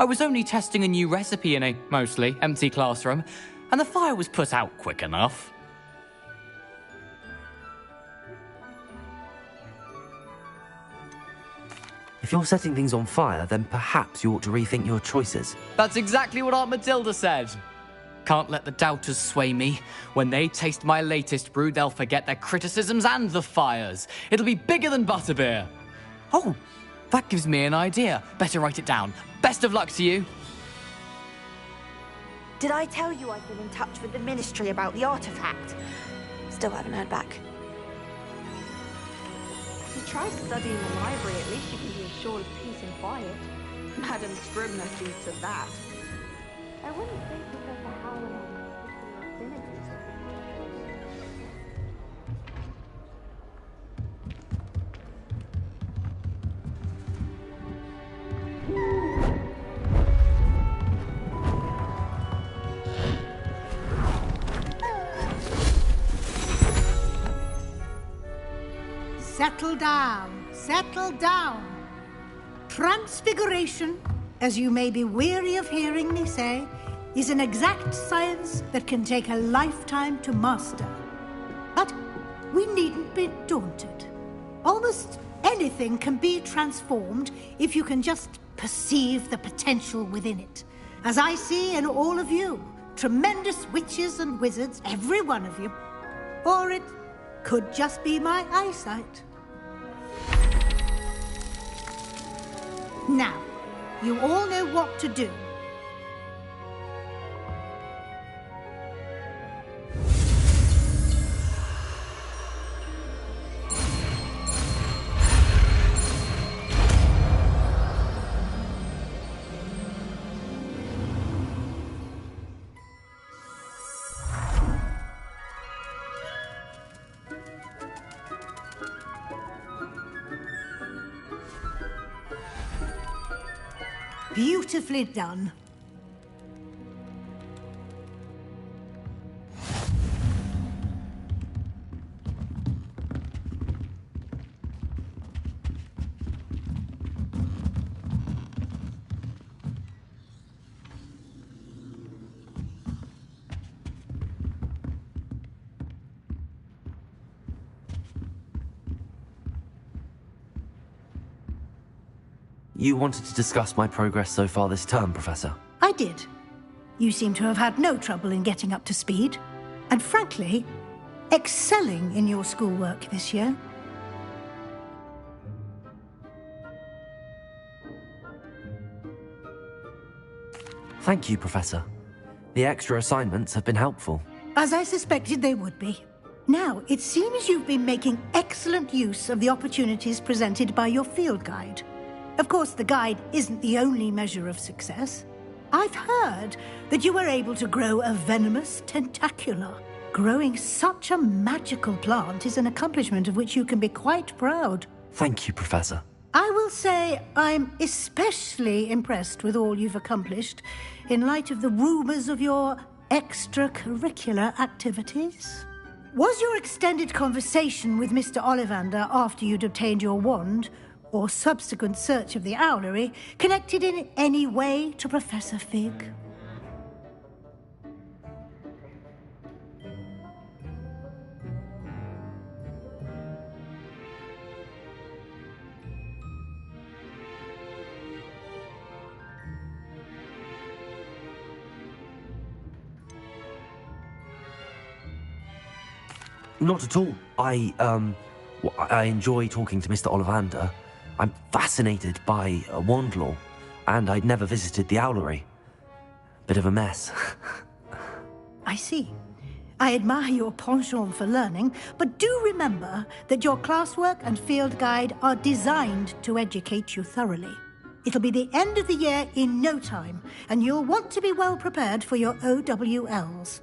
I was only testing a new recipe in a mostly empty classroom, and the fire was put out quick enough.
If you're setting things on fire, then perhaps you ought to rethink your choices.
That's exactly what Aunt Matilda said. Can't let the doubters sway me. When they taste my latest brew, they'll forget their criticisms and the fires. It'll be bigger than butterbeer. Oh, that gives me an idea. Better write it down. Best of luck to you.
Did I tell you I've been in touch with the Ministry about the artifact? Still haven't heard back.
If you try studying the library, at least you can be assured of peace and quiet. Madam Scribner sees to that.
I wouldn't think Professor Howland was particularly
Settle down, settle down. Transfiguration, as you may be weary of hearing me say, is an exact science that can take a lifetime to master. But we needn't be daunted. Almost anything can be transformed if you can just perceive the potential within it. As I see in all of you, tremendous witches and wizards, every one of you. Or it could just be my eyesight. Now, you all know what to do. Beautifully done.
You wanted to discuss my progress so far this term, Professor?
I did. You seem to have had no trouble in getting up to speed. And frankly, excelling in your schoolwork this year.
Thank you, Professor. The extra assignments have been helpful.
As I suspected they would be. Now, it seems you've been making excellent use of the opportunities presented by your field guide. Of course, the guide isn't the only measure of success. I've heard that you were able to grow a venomous tentacula. Growing such a magical plant is an accomplishment of which you can be quite proud.
Thank you, Professor.
I will say I'm especially impressed with all you've accomplished in light of the rumors of your extracurricular activities. Was your extended conversation with Mr. Ollivander after you'd obtained your wand, or subsequent search of the owlery, connected in any way to Professor Fig?
Not at all. I enjoy talking to Mr. Ollivander. I'm fascinated by wand lore, and I'd never visited the owlery. Bit of a mess.
I see. I admire your penchant for learning, but do remember that your classwork and field guide are designed to educate you thoroughly. It'll be the end of the year in no time, and you'll want to be well prepared for your OWLs.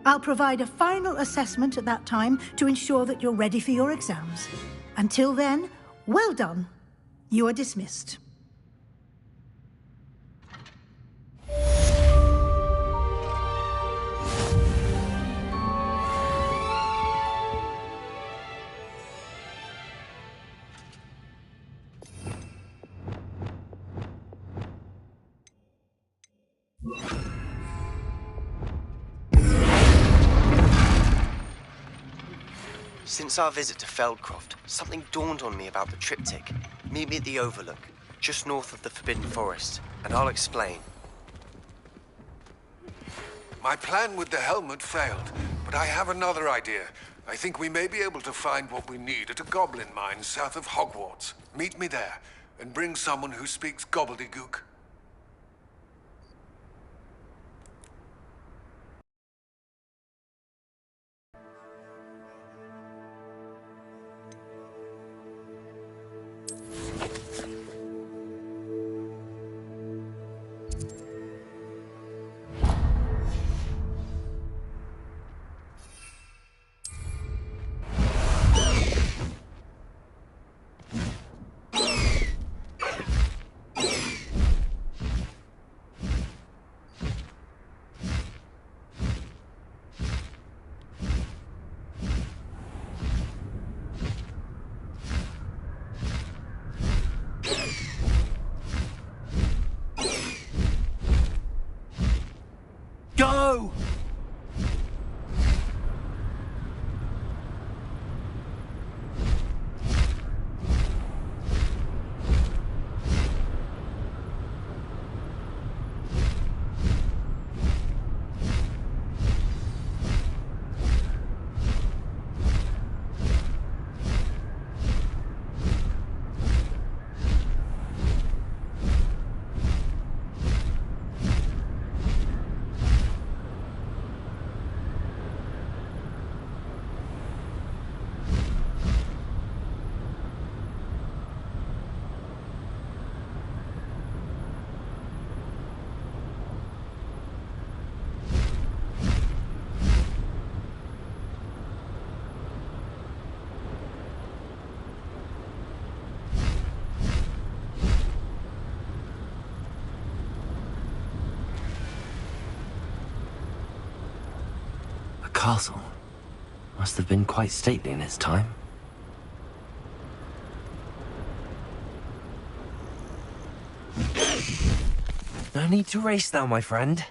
I'll provide a final assessment at that time to ensure that you're ready for your exams. Until then, well done. You are dismissed.
Since our visit to Feldcroft, something dawned on me about the triptych. Meet me at the Overlook.
just north of the Forbidden Forest, and I'll explain.
My plan with the helmet failed, but I have another idea. I think we may be able to find what we need at a goblin mine south of Hogwarts. Meet me there, and bring someone who speaks gobbledygook.
Go!
Castle. Must have been quite stately in its time. No need to race now, my friend.